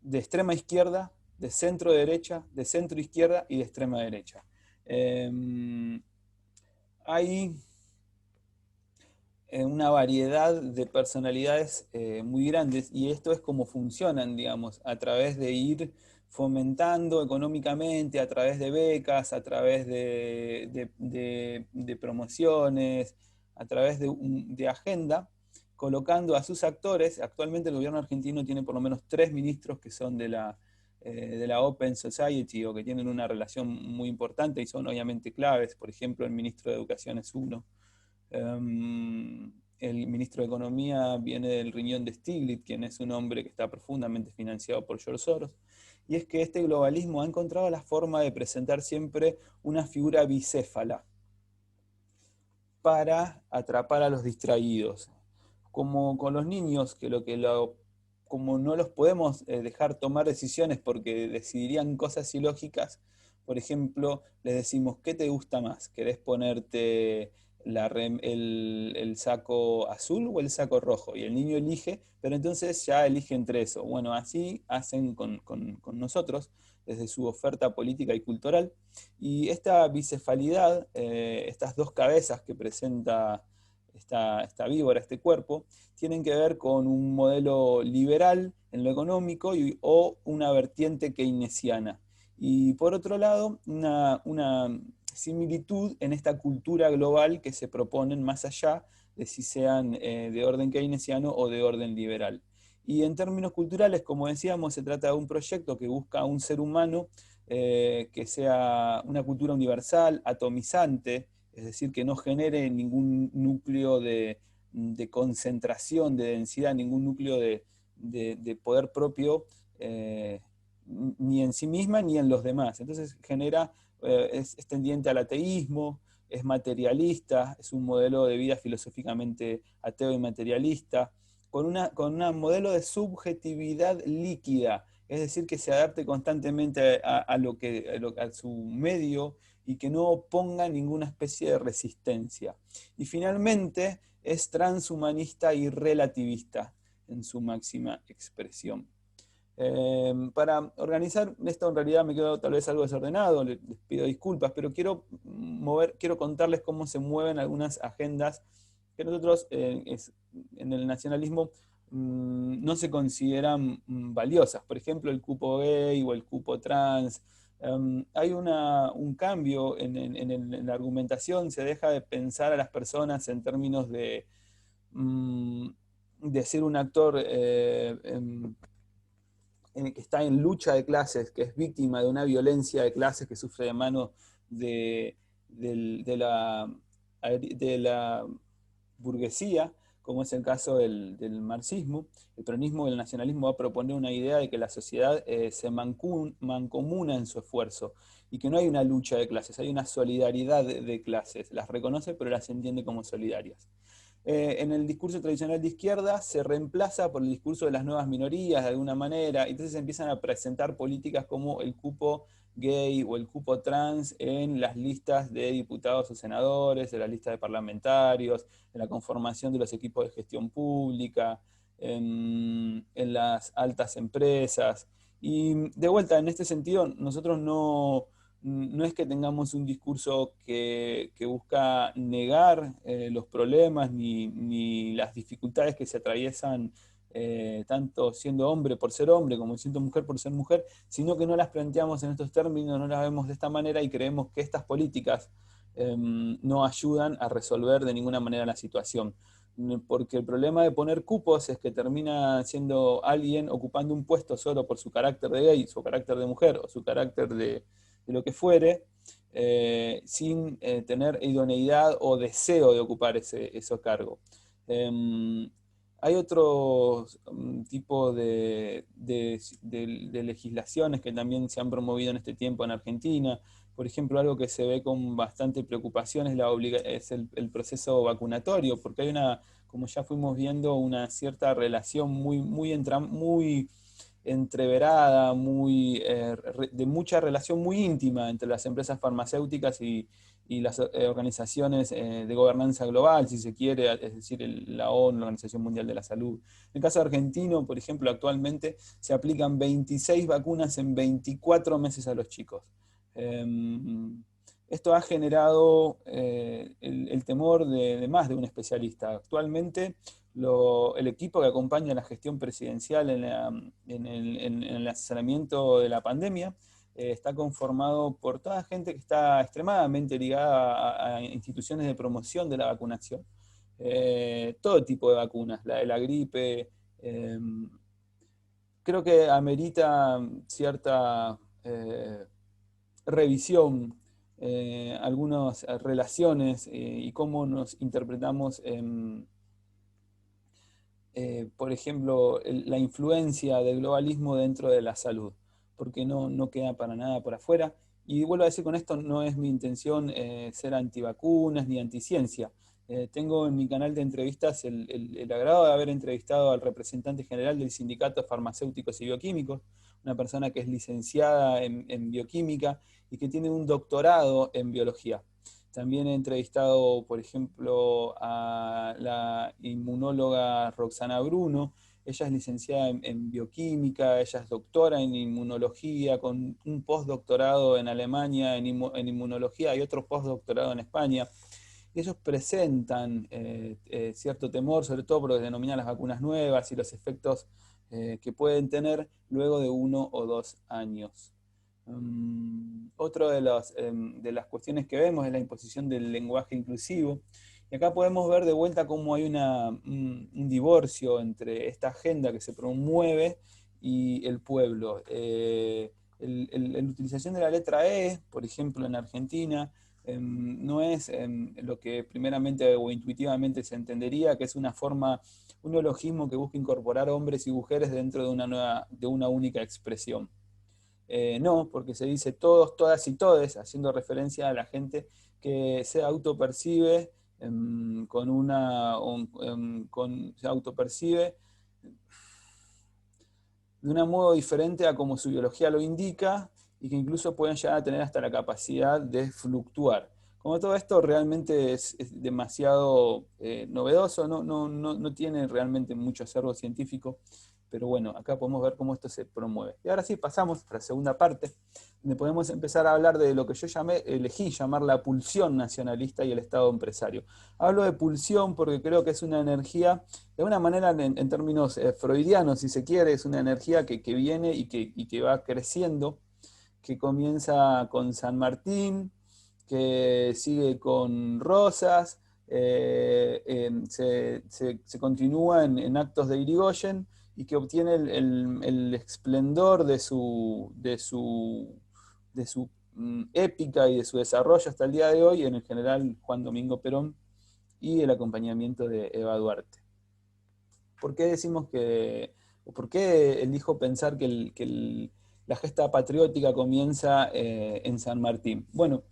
Speaker 4: de extrema izquierda, de centro derecha, de centro izquierda y de extrema derecha. Hay una variedad de personalidades muy grandes, y esto es como funcionan, digamos, a través de ir fomentando económicamente, a través de becas, a través de promociones, a través de agenda, colocando a sus actores. Actualmente el gobierno argentino tiene por lo menos 3 ministros que son de la Open Society, o que tienen una relación muy importante y son obviamente claves. Por ejemplo, el ministro de Educación es uno. El ministro de Economía viene del riñón de Stiglitz, quien es un hombre que está profundamente financiado por George Soros. Y es que este globalismo ha encontrado la forma de presentar siempre una figura bicéfala para atrapar a los distraídos. Como con los niños, como no los podemos dejar tomar decisiones porque decidirían cosas ilógicas. Por ejemplo, les decimos, ¿qué te gusta más? ¿Querés ponerte el saco azul o el saco rojo? Y el niño elige, pero entonces ya elige entre eso. Bueno, así hacen con nosotros, desde su oferta política y cultural. Y esta bicefalidad, estas dos cabezas que presenta esta víbora, este cuerpo, tienen que ver con un modelo liberal en lo económico o una vertiente keynesiana. Y por otro lado, una similitud en esta cultura global que se proponen más allá de si sean de orden keynesiano o de orden liberal. Y en términos culturales, como decíamos, se trata de un proyecto que busca un ser humano que sea una cultura universal, atomizante, es decir, que no genere ningún núcleo de concentración, de densidad, ningún núcleo de poder propio, ni en sí misma ni en los demás. Entonces genera, es tendiente al ateísmo, es materialista, es un modelo de vida filosóficamente ateo y materialista, con un modelo de subjetividad líquida, es decir, que se adapte constantemente a su medio y que no ponga ninguna especie de resistencia. Y finalmente es transhumanista y relativista en su máxima expresión. Para organizar esto, en realidad me quedo tal vez algo desordenado, les pido disculpas, pero quiero contarles cómo se mueven algunas agendas que nosotros en el nacionalismo no se consideran valiosas. Por ejemplo, el cupo gay o el cupo trans. Hay un cambio en la argumentación, se deja de pensar a las personas en términos de ser un actor que está en lucha de clases, que es víctima de una violencia de clases que sufre de mano de la burguesía, como es el caso del marxismo. El peronismo y el nacionalismo va a proponer una idea de que la sociedad se mancomuna en su esfuerzo y que no hay una lucha de clases, hay una solidaridad de clases. Las reconoce, pero las entiende como solidarias. En el discurso tradicional de izquierda se reemplaza por el discurso de las nuevas minorías de alguna manera, y entonces se empiezan a presentar políticas como el cupo gay o el cupo trans en las listas de diputados o senadores, en las listas de parlamentarios, en la conformación de los equipos de gestión pública, en las altas empresas. Y de vuelta, en este sentido, nosotros no es que tengamos un discurso que busca negar los problemas ni las dificultades que se atraviesan tanto siendo hombre por ser hombre como siendo mujer por ser mujer, sino que no las planteamos en estos términos, no las vemos de esta manera y creemos que estas políticas no ayudan a resolver de ninguna manera la situación. Porque el problema de poner cupos es que termina siendo alguien ocupando un puesto solo por su carácter de gay, su carácter de mujer o su carácter de lo que fuere, sin tener idoneidad o deseo de ocupar ese cargo. Hay otros tipos de legislaciones que también se han promovido en este tiempo en Argentina. Por ejemplo, algo que se ve con bastante preocupación es el proceso vacunatorio, porque hay como ya fuimos viendo, una cierta relación muy entreverada, de mucha relación muy íntima entre las empresas farmacéuticas y y las organizaciones de gobernanza global, si se quiere, es decir, la ONU, la Organización Mundial de la Salud. En el caso argentino, por ejemplo, actualmente se aplican 26 vacunas en 24 meses a los chicos. Esto ha generado el temor de más de un especialista. Actualmente, el equipo que acompaña la gestión presidencial en el asesoramiento de la pandemia está conformado por toda gente que está extremadamente ligada a instituciones de promoción de la vacunación. Todo tipo de vacunas, la de la gripe. Creo que amerita cierta revisión, algunas relaciones y cómo nos interpretamos por ejemplo, la influencia del globalismo dentro de la salud, porque no queda para nada por afuera. Y vuelvo a decir, con esto no es mi intención ser antivacunas ni anticiencia. Tengo en mi canal de entrevistas el agrado de haber entrevistado al representante general del Sindicato de Farmacéuticos y Bioquímicos, una persona que es licenciada en bioquímica y que tiene un doctorado en biología. También he entrevistado, por ejemplo, a la inmunóloga Roxana Bruno. Ella es licenciada en bioquímica, ella es doctora en inmunología, con un postdoctorado en Alemania en inmunología y otro postdoctorado en España. Y ellos presentan cierto temor, sobre todo por lo que denominan las vacunas nuevas y los efectos que pueden tener luego de 1 o 2 años. Otro de las cuestiones que vemos es la imposición del lenguaje inclusivo. Y acá podemos ver de vuelta cómo hay un divorcio entre esta agenda que se promueve y el pueblo. La utilización de la letra E, por ejemplo, en Argentina, no es lo que primeramente o intuitivamente se entendería, que es un neologismo que busca incorporar hombres y mujeres dentro de una única expresión. No, porque se dice todos, todas y todes, haciendo referencia a la gente que se autopercibe se autopercibe de un modo diferente a como su biología lo indica y que incluso pueden llegar a tener hasta la capacidad de fluctuar. Como todo esto realmente es demasiado novedoso, no tiene realmente mucho acervo científico, pero bueno, acá podemos ver cómo esto se promueve. Y ahora sí, pasamos a la segunda parte, donde podemos empezar a hablar de lo que yo elegí llamar la pulsión nacionalista y el Estado empresario. Hablo de pulsión porque creo que es una energía, de alguna manera en términos freudianos, si se quiere, es una energía que viene y que va creciendo, que comienza con San Martín, que sigue con Rosas, se continúa en actos de Irigoyen, y que obtiene el esplendor de su épica y de su desarrollo hasta el día de hoy en el general Juan Domingo Perón y el acompañamiento de Eva Duarte. ¿Por qué decimos por qué elijo pensar que la gesta patriótica comienza en San Martín? Bueno,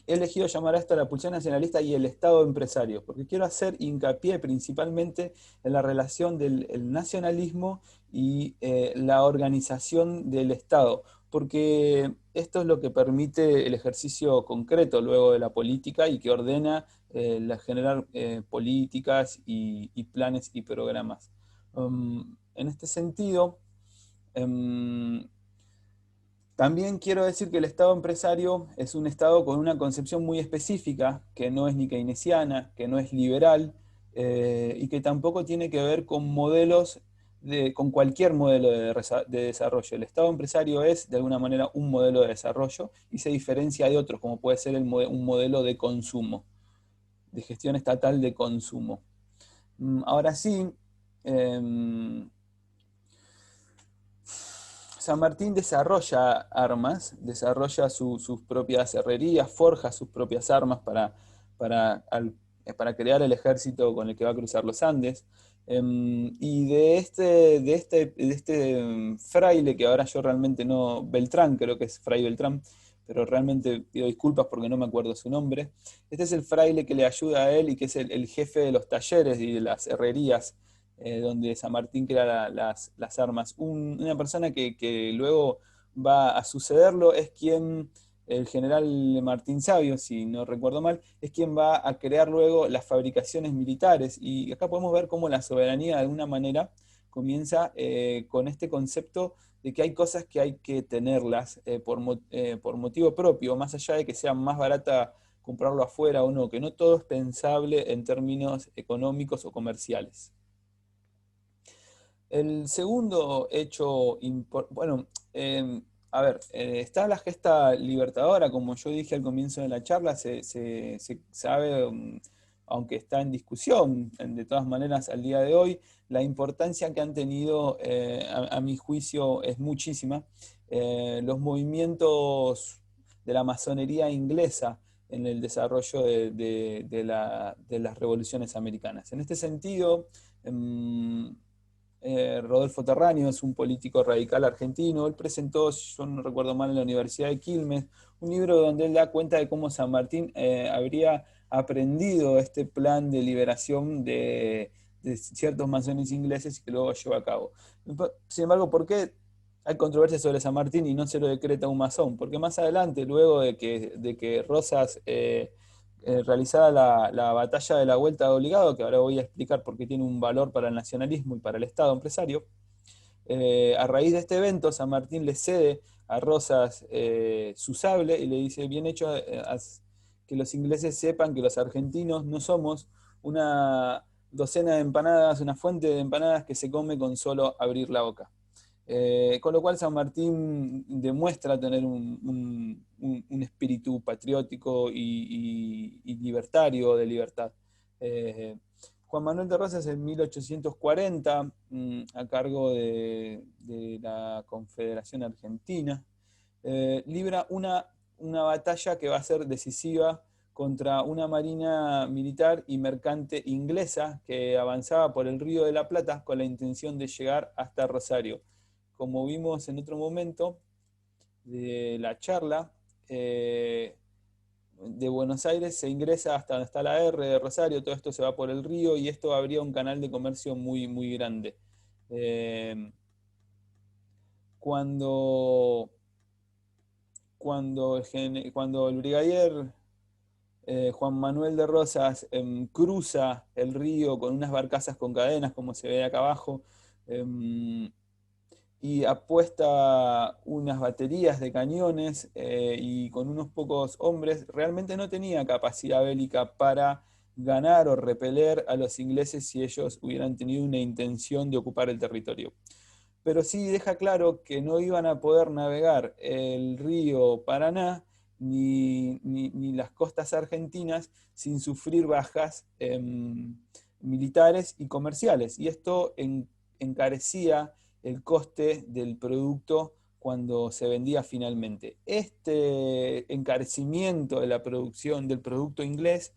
Speaker 4: he elegido llamar a esto la pulsión nacionalista y el Estado empresario, porque quiero hacer hincapié principalmente en la relación del nacionalismo y la organización del Estado, porque esto es lo que permite el ejercicio concreto luego de la política y que ordena generar políticas y planes y programas. En este sentido, también quiero decir que el Estado empresario es un Estado con una concepción muy específica, que no es ni keynesiana, que no es liberal, y que tampoco tiene que ver con con cualquier modelo de desarrollo. El Estado empresario es, de alguna manera, un modelo de desarrollo y se diferencia de otros, como puede ser un modelo de consumo, de gestión estatal de consumo. Ahora sí, San Martín desarrolla armas, desarrolla sus propias herrerías, forja sus propias armas para crear el ejército con el que va a cruzar los Andes. Y de este fraile, que ahora yo realmente no, Beltrán, creo que es Fray Beltrán, pero realmente pido disculpas porque no me acuerdo su nombre. Este es el fraile que le ayuda a él y que es el jefe de los talleres y de las herrerías, donde San Martín crea las armas. Una persona que luego va a sucederlo es quien el general Martín Sabio, si no recuerdo mal, es quien va a crear luego las fabricaciones militares. Y acá podemos ver cómo la soberanía de alguna manera comienza con este concepto de que hay cosas que hay que tenerlas por motivo propio, más allá de que sea más barata comprarlo afuera o no, que no todo es pensable en términos económicos o comerciales. El segundo hecho, bueno, a ver, está la gesta libertadora, como yo dije al comienzo de la charla, se sabe, aunque está en discusión, de todas maneras al día de hoy, la importancia que han tenido, a mi juicio, es muchísima. Los movimientos de la masonería inglesa en el desarrollo de las revoluciones americanas. En este sentido, Rodolfo Terráneo es un político radical argentino. Él presentó, si yo no recuerdo mal, en la Universidad de Quilmes, un libro donde él da cuenta de cómo San Martín habría aprendido este plan de liberación de ciertos masones ingleses y que luego llevó a cabo. Sin embargo, ¿por qué hay controversia sobre San Martín y no se lo decreta un masón? Porque más adelante, luego de que Rosas realizada la batalla de la Vuelta de Obligado, que ahora voy a explicar por qué tiene un valor para el nacionalismo y para el Estado empresario, a raíz de este evento, San Martín le cede a Rosas su sable y le dice, bien hecho, que los ingleses sepan que los argentinos no somos una docena de empanadas, una fuente de empanadas que se come con solo abrir la boca. Con lo cual San Martín demuestra tener un espíritu patriótico y libertario de libertad. Juan Manuel de Rosas en 1840, a cargo de la Confederación Argentina, libra una batalla que va a ser decisiva contra una marina militar y mercante inglesa que avanzaba por el Río de la Plata con la intención de llegar hasta Rosario. Como vimos en otro momento de la charla, de Buenos Aires se ingresa hasta donde está la R de Rosario, todo esto se va por el río y esto abría un canal de comercio muy, muy grande. Cuando el brigadier Juan Manuel de Rosas cruza el río con unas barcazas con cadenas, como se ve acá abajo, y apuesta unas baterías de cañones y con unos pocos hombres, realmente no tenía capacidad bélica para ganar o repeler a los ingleses si ellos hubieran tenido una intención de ocupar el territorio. Pero sí deja claro que no iban a poder navegar el río Paraná ni las costas argentinas sin sufrir bajas militares y comerciales. Y esto encarecía el coste del producto cuando se vendía finalmente. Este encarecimiento de la producción del producto inglés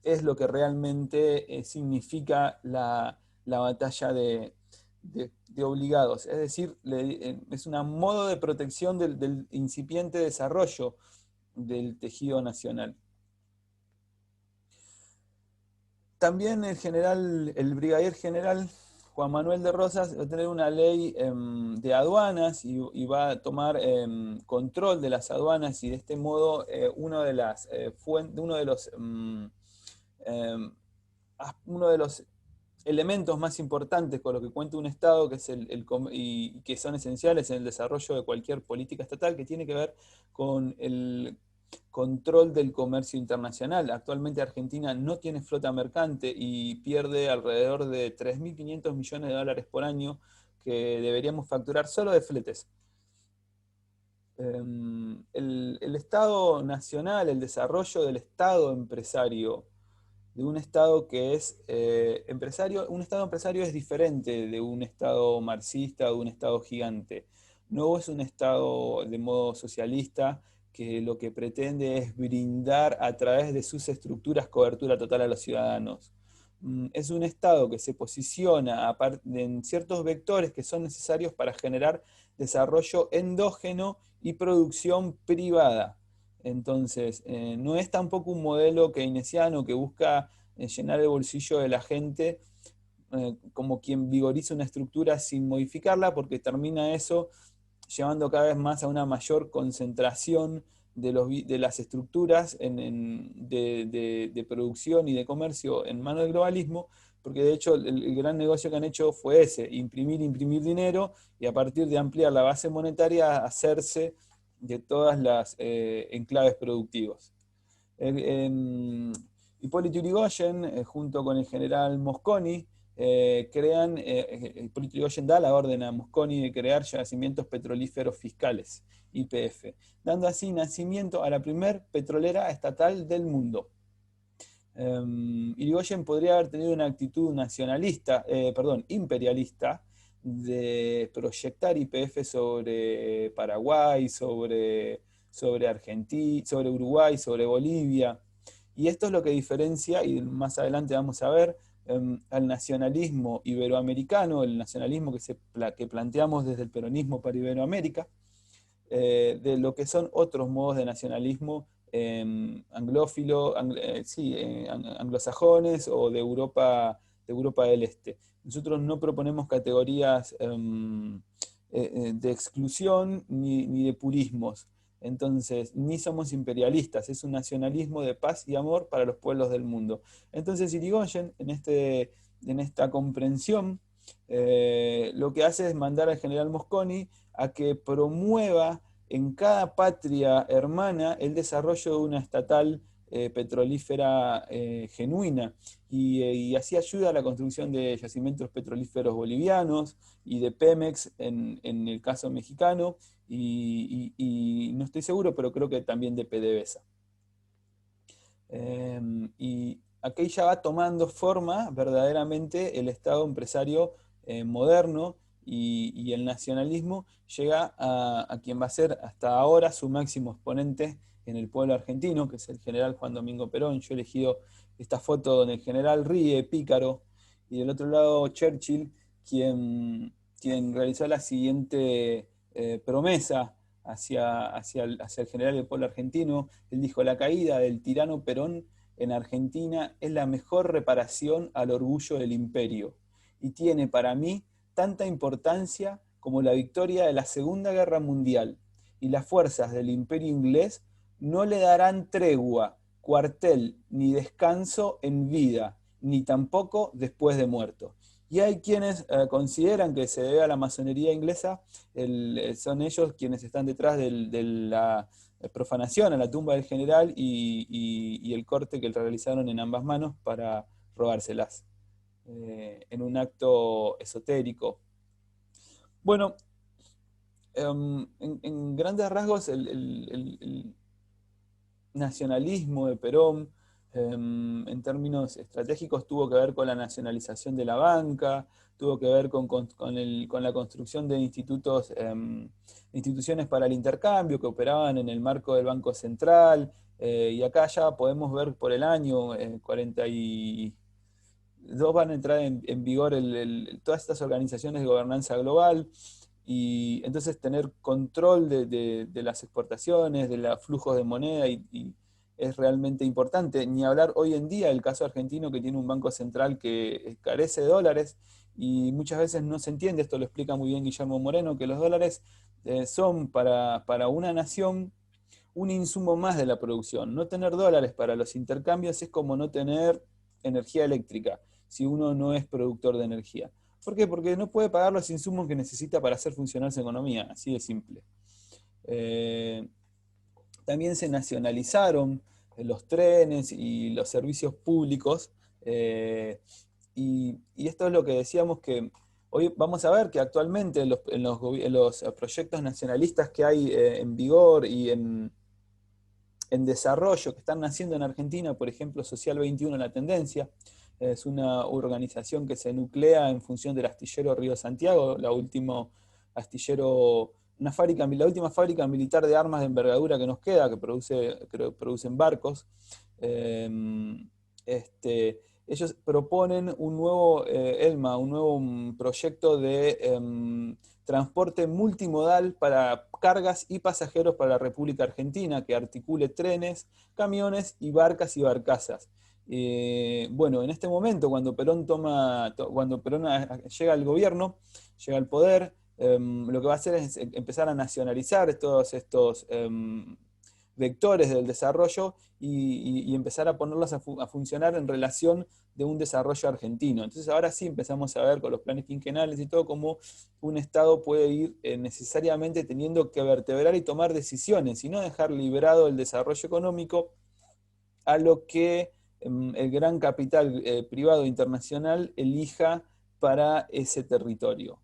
Speaker 4: es lo que realmente significa la batalla de Obligados. Es decir, es un modo de protección del incipiente desarrollo del tejido nacional. También el brigadier general Juan Manuel de Rosas va a tener una ley de aduanas y va a tomar control de las aduanas y de este modo uno de los elementos más importantes con los que cuenta un Estado que que son esenciales en el desarrollo de cualquier política estatal, que tiene que ver con el control del comercio internacional. Actualmente Argentina no tiene flota mercante y pierde alrededor de 3.500 millones de dólares por año que deberíamos facturar solo de fletes. El Estado nacional, el desarrollo del Estado empresario, de un Estado que es empresario, un Estado empresario es diferente de un Estado marxista o de un Estado gigante. No es un Estado de modo socialista que lo que pretende es brindar a través de sus estructuras cobertura total a los ciudadanos. Es un Estado que se posiciona en ciertos vectores que son necesarios para generar desarrollo endógeno y producción privada. Entonces, no es tampoco un modelo keynesiano que busca llenar el bolsillo de la gente como quien vigoriza una estructura sin modificarla, porque termina eso llevando cada vez más a una mayor concentración de las estructuras de producción y de comercio en manos del globalismo, porque de hecho el gran negocio que han hecho fue ese, imprimir dinero, y a partir de ampliar la base monetaria, hacerse de todas las enclaves productivos. Hipólito Yrigoyen, junto con el general Mosconi, Hipólito Yrigoyen da la orden a Mosconi de crear yacimientos petrolíferos fiscales, YPF, dando así nacimiento a la primer petrolera estatal del mundo. Yrigoyen podría haber tenido una actitud imperialista, de proyectar YPF sobre Paraguay, sobre Argentina, sobre Uruguay, sobre Bolivia. Y esto es lo que diferencia, y más adelante vamos a ver, al nacionalismo iberoamericano, el nacionalismo que planteamos desde el peronismo para Iberoamérica, de lo que son otros modos de nacionalismo anglosajones o de Europa del Este. Nosotros no proponemos categorías de exclusión ni de purismos. Entonces, ni somos imperialistas, es un nacionalismo de paz y amor para los pueblos del mundo. Entonces, Yrigoyen, en esta comprensión, lo que hace es mandar al general Mosconi a que promueva en cada patria hermana el desarrollo de una estatal petrolífera genuina, y así ayuda a la construcción de yacimientos petrolíferos bolivianos y de Pemex en el caso mexicano, y no estoy seguro, pero creo que también de PDVSA. Y aquí ya va tomando forma verdaderamente el Estado empresario moderno, y el nacionalismo llega a quien va a ser hasta ahora su máximo exponente en el pueblo argentino, que es el general Juan Domingo Perón. Yo he elegido esta foto donde el general ríe, pícaro, y del otro lado Churchill, quien realizó la siguiente promesa hacia el general del pueblo argentino. Él dijo: la caída del tirano Perón en Argentina es la mejor reparación al orgullo del imperio, y tiene para mí tanta importancia como la victoria de la Segunda Guerra Mundial, y las fuerzas del imperio inglés no le darán tregua, cuartel ni descanso en vida, ni tampoco después de muerto. Y hay quienes consideran que se debe a la masonería inglesa, son ellos quienes están detrás de la profanación a la tumba del general y el corte que realizaron en ambas manos para robárselas, en un acto esotérico. Bueno, en grandes rasgos el nacionalismo de Perón, en términos estratégicos, tuvo que ver con la nacionalización de la banca, tuvo que ver con la construcción de instituciones para el intercambio que operaban en el marco del Banco Central, y acá ya podemos ver por el año 42 van a entrar en vigor todas estas organizaciones de gobernanza global, y entonces tener control de las exportaciones, de los flujos de moneda, y es realmente importante. Ni hablar hoy en día del caso argentino, que tiene un banco central que carece de dólares, y muchas veces no se entiende, esto lo explica muy bien Guillermo Moreno, que los dólares son para una nación un insumo más de la producción. No tener dólares para los intercambios es como no tener energía eléctrica, si uno no es productor de energía. ¿Por qué? Porque no puede pagar los insumos que necesita para hacer funcionar su economía, así de simple. También se nacionalizaron los trenes y los servicios públicos, y esto es lo que decíamos, que hoy vamos a ver que actualmente en los proyectos nacionalistas que hay en vigor y en desarrollo, que están naciendo en Argentina, por ejemplo, Social 21, La Tendencia, es una organización que se nuclea en función del astillero Río Santiago, la última fábrica militar de armas de envergadura que nos queda, que producen barcos. Ellos proponen un nuevo ELMA, un nuevo proyecto de transporte multimodal para cargas y pasajeros para la República Argentina, que articule trenes, camiones y barcas y barcazas. Bueno, en este momento, cuando Perón llega al gobierno, llega al poder, lo que va a hacer es empezar a nacionalizar todos estos vectores del desarrollo y empezar a ponerlas a funcionar en relación de un desarrollo argentino. Entonces ahora sí empezamos a ver con los planes quinquenales y todo cómo un Estado puede ir necesariamente teniendo que vertebrar y tomar decisiones y no dejar librado el desarrollo económico a lo que el gran capital privado internacional elija para ese territorio.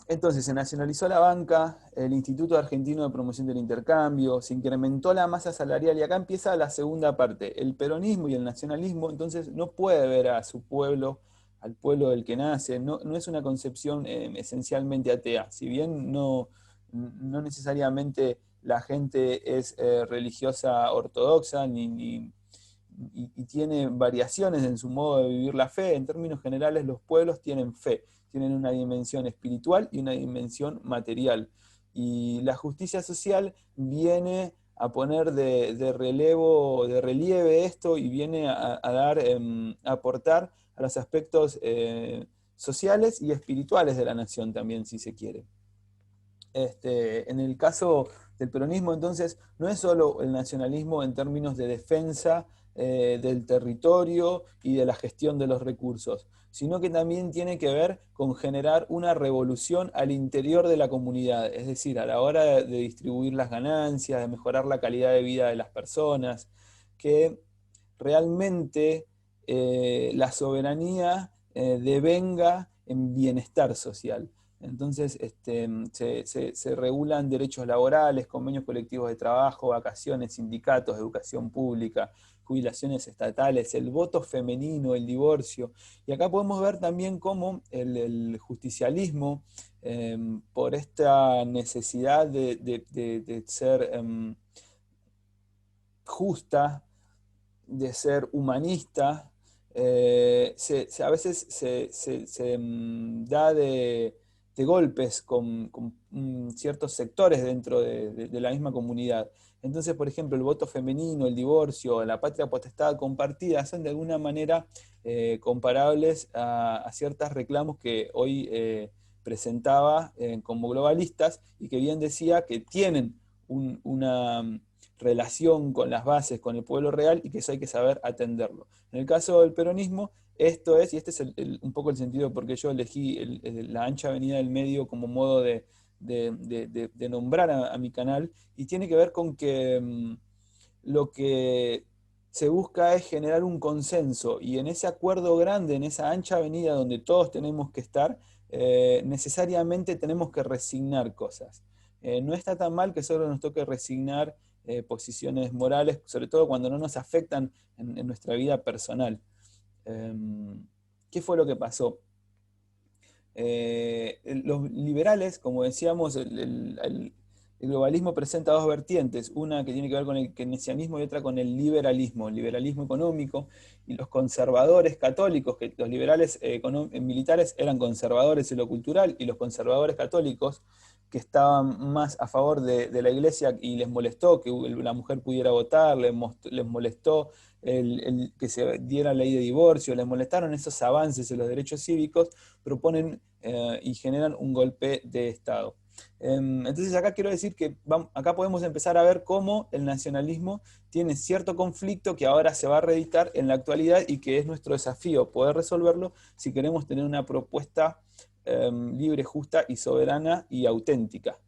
Speaker 4: Entonces se nacionalizó la banca, el Instituto Argentino de Promoción del Intercambio, se incrementó la masa salarial y acá empieza la segunda parte. El peronismo y el nacionalismo entonces no puede ver a su pueblo, al pueblo del que nace, no es una concepción esencialmente atea. Si bien no necesariamente la gente es religiosa ortodoxa y tiene variaciones en su modo de vivir la fe, en términos generales los pueblos tienen fe, tienen una dimensión espiritual y una dimensión material. Y la justicia social viene a poner de relieve esto y viene a aportar a los aspectos sociales y espirituales de la nación también, si se quiere. En el caso del peronismo, entonces, no es solo el nacionalismo en términos de defensa del territorio y de la gestión de los recursos, sino que también tiene que ver con generar una revolución al interior de la comunidad, es decir, a la hora de distribuir las ganancias, de mejorar la calidad de vida de las personas, que realmente la soberanía devenga en bienestar social. Entonces se regulan derechos laborales, convenios colectivos de trabajo, vacaciones, sindicatos, educación pública, jubilaciones estatales, el voto femenino, el divorcio. Y acá podemos ver también cómo el justicialismo, por esta necesidad de ser justa, de ser humanista, a veces se da de golpes con ciertos sectores dentro de la misma comunidad. Entonces, por ejemplo, el voto femenino, el divorcio, la patria potestad compartida son de alguna manera comparables a ciertos reclamos que hoy presentaba como globalistas y que bien decía que tienen una relación con las bases, con el pueblo real, y que eso hay que saber atenderlo. En el caso del peronismo, esto es, y este es un poco el sentido porque yo elegí la ancha avenida del medio como modo de nombrar a mi canal, y tiene que ver con que lo que se busca es generar un consenso, y en ese acuerdo grande, en esa ancha avenida donde todos tenemos que estar, necesariamente tenemos que resignar cosas. No está tan mal que solo nos toque resignar posiciones morales, sobre todo cuando no nos afectan en nuestra vida personal. ¿Qué fue lo que pasó? Los liberales, como decíamos, el globalismo presenta dos vertientes, una que tiene que ver con el keynesianismo y otra con el liberalismo económico, y los conservadores católicos, que los liberales militares eran conservadores en lo cultural, y los conservadores católicos, que estaban más a favor de la iglesia y les molestó que la mujer pudiera votar, les molestó que se diera ley de divorcio, les molestaron esos avances en los derechos cívicos, proponen y generan un golpe de Estado. Entonces acá quiero decir que acá podemos empezar a ver cómo el nacionalismo tiene cierto conflicto que ahora se va a reeditar en la actualidad y que es nuestro desafío poder resolverlo si queremos tener una propuesta libre, justa y soberana y auténtica.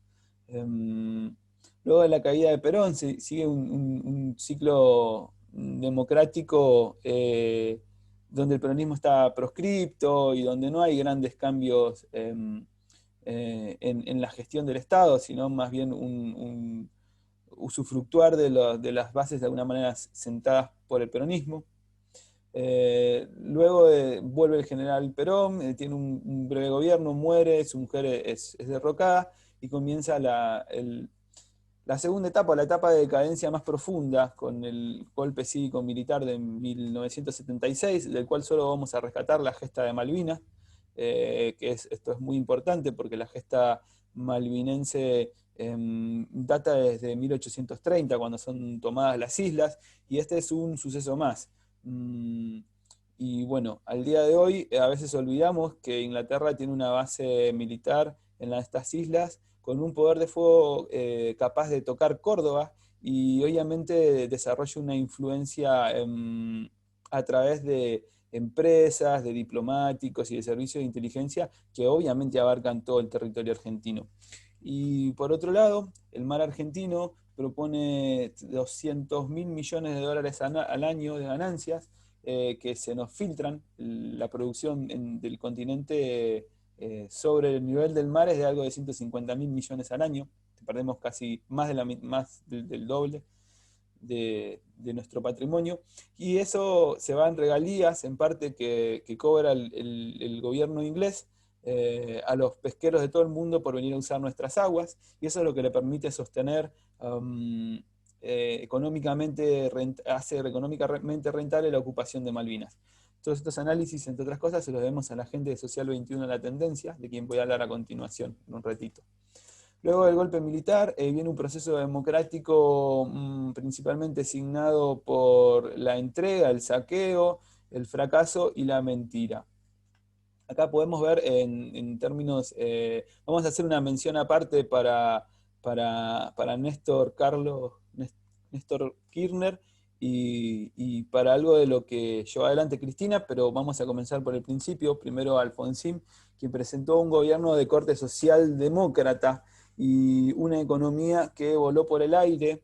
Speaker 4: Luego de la caída de Perón sigue un ciclo democrático donde el peronismo está proscripto y donde no hay grandes cambios en la gestión del Estado, sino más bien un usufructuar de las bases de alguna manera sentadas por el peronismo. Luego vuelve el general Perón, tiene un breve gobierno, muere, su mujer es derrocada y comienza la segunda etapa, la etapa de decadencia más profunda, con el golpe cívico-militar de 1976, del cual solo vamos a rescatar la gesta de Malvinas, esto es muy importante porque la gesta malvinense data desde 1830, cuando son tomadas las islas, y este es un suceso más. Y bueno, al día de hoy a veces olvidamos que Inglaterra tiene una base militar en estas islas, con un poder de fuego capaz de tocar Córdoba y obviamente desarrolla una influencia a través de empresas, de diplomáticos y de servicios de inteligencia que obviamente abarcan todo el territorio argentino. Y por otro lado, el mar argentino propone 200.000 millones de dólares al año de ganancias que se nos filtran. La producción del continente sobre el nivel del mar es de algo de 150.000 millones al año. Perdemos casi más del doble de nuestro patrimonio, y eso se va en regalías, en parte que cobra el gobierno inglés a los pesqueros de todo el mundo por venir a usar nuestras aguas, y eso es lo que le permite sostener hace económicamente rentable la ocupación de Malvinas. Todos estos análisis, entre otras cosas, se los debemos a la gente de Social 21 La Tendencia, de quien voy a hablar a continuación, en un ratito. Luego del golpe militar viene un proceso democrático principalmente signado por la entrega, el saqueo, el fracaso y la mentira. Acá podemos ver en términos, vamos a hacer una mención aparte para Néstor Kirchner y para algo de lo que llevó adelante Cristina, pero vamos a comenzar por el principio. Primero Alfonsín, quien presentó un gobierno de corte socialdemócrata y una economía que voló por el aire.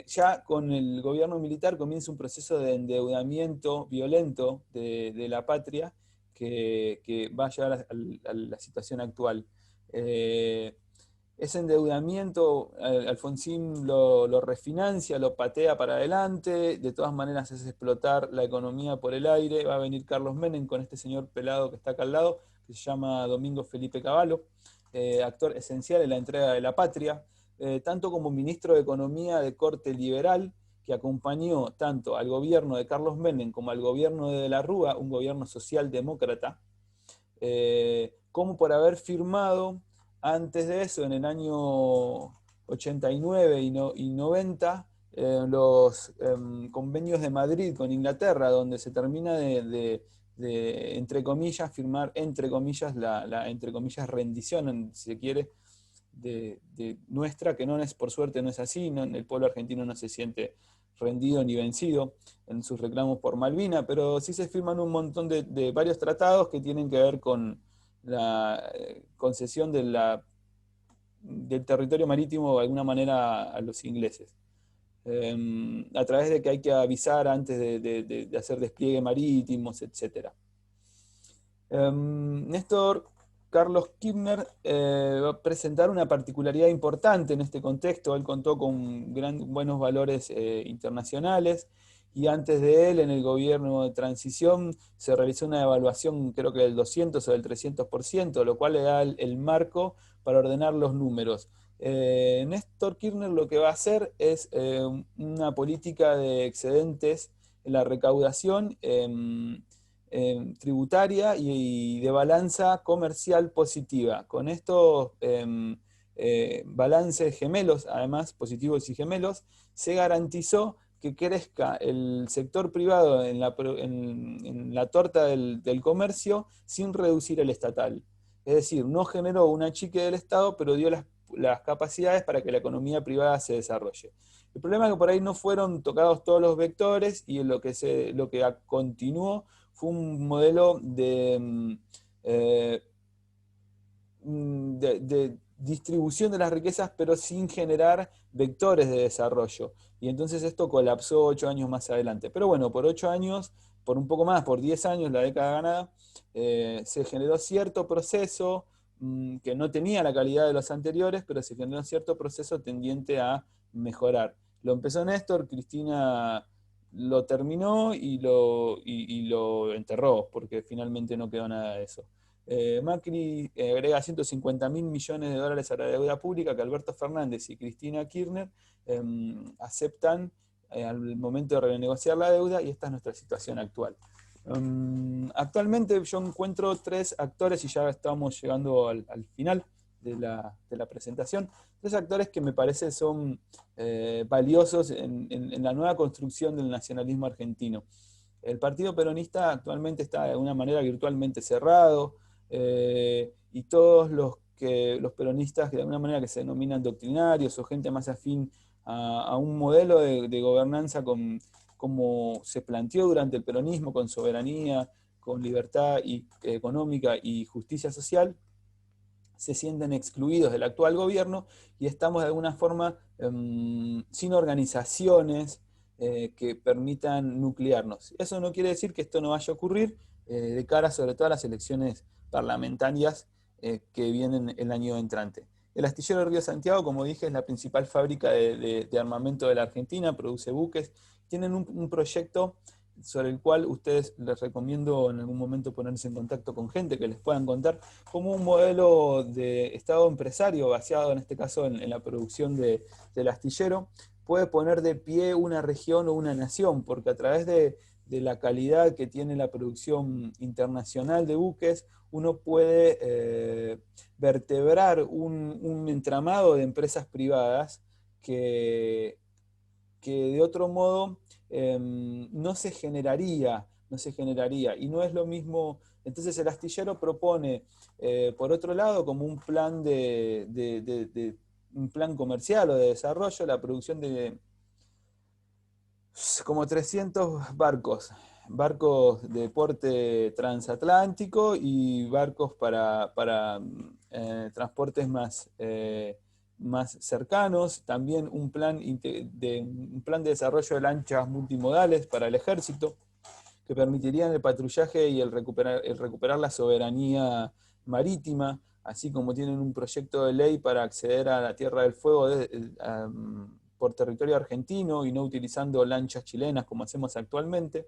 Speaker 4: Ya con el gobierno militar comienza un proceso de endeudamiento violento de la patria que va a llevar a la situación actual. Ese endeudamiento, Alfonsín lo refinancia, lo patea para adelante, de todas maneras hace explotar la economía por el aire. Va a venir Carlos Menem con este señor pelado que está acá al lado, que se llama Domingo Felipe Cavallo, actor esencial en la entrega de la patria, tanto como ministro de Economía de corte liberal, que acompañó tanto al gobierno de Carlos Menem como al gobierno de la Rúa, un gobierno socialdemócrata, como por haber firmado antes de eso, en el año 89 y 90, los convenios de Madrid con Inglaterra, donde se termina de entre comillas, firmar, entre comillas, entre comillas, rendición, si se quiere, de nuestra, que no es, por suerte no es así, no, el pueblo argentino no se siente rendido ni vencido en sus reclamos por Malvina, pero sí se firman un montón de varios tratados que tienen que ver con la concesión del territorio marítimo de alguna manera a los ingleses. A través de que hay que avisar antes de hacer despliegue marítimos, etc. Néstor Carlos Kirchner va a presentar una particularidad importante en este contexto. Él contó con buenos valores internacionales, y antes de él, en el gobierno de transición, se realizó una evaluación, creo que del 200 o del 300%, lo cual le da el marco para ordenar los números. Néstor Kirchner lo que va a hacer es una política de excedentes en la recaudación tributaria y de balanza comercial positiva. Con estos balances gemelos, además positivos y gemelos, se garantizó que crezca el sector privado en la torta del comercio sin reducir el estatal. Es decir, no generó un achique del Estado, pero dio las capacidades para que la economía privada se desarrolle. El problema es que por ahí no fueron tocados todos los vectores, y lo que continuó fue un modelo de distribución de las riquezas, pero sin generar vectores de desarrollo. Y entonces esto colapsó 8 años más adelante. Pero bueno, por 8 años, por un poco más, por 10 años, la década ganada, se generó cierto proceso que no tenía la calidad de los anteriores, pero se generó cierto proceso tendiente a mejorar. Lo empezó Néstor, Cristina lo terminó y lo enterró, porque finalmente no quedó nada de eso. Macri agrega 150.000 millones de dólares a la deuda pública, que Alberto Fernández y Cristina Kirchner aceptan al momento de renegociar la deuda, y esta es nuestra situación actual. Actualmente yo encuentro 3 actores, y ya estamos llegando al final de la presentación, 3 actores que me parece son valiosos en la nueva construcción del nacionalismo argentino. El Partido Peronista actualmente está de una manera virtualmente cerrado, y todos los que los peronistas, de alguna manera que se denominan doctrinarios o gente más afín a un modelo de gobernanza como se planteó durante el peronismo, con soberanía, con libertad económica y justicia social, se sienten excluidos del actual gobierno y estamos de alguna forma sin organizaciones que permitan nuclearnos. Eso no quiere decir que esto no vaya a ocurrir de cara sobre todo a las elecciones parlamentarias que vienen el año entrante. El astillero Río Santiago, como dije, es la principal fábrica de armamento de la Argentina, produce buques. Tienen un proyecto sobre el cual ustedes les recomiendo en algún momento ponerse en contacto con gente que les puedan contar como un modelo de Estado empresario basado en este caso en la producción del astillero, puede poner de pie una región o una nación, porque a través de la calidad que tiene la producción internacional de buques, uno puede vertebrar un entramado de empresas privadas que de otro modo no se generaría, y no es lo mismo. Entonces el astillero propone, por otro lado, como un plan un plan comercial o de desarrollo, la producción de como 300 barcos de porte transatlántico y barcos para transportes más cercanos, también un plan de desarrollo de lanchas multimodales para el ejército, que permitirían el patrullaje y el recuperar la soberanía marítima, así como tienen un proyecto de ley para acceder a la Tierra del Fuego por territorio argentino y no utilizando lanchas chilenas como hacemos actualmente.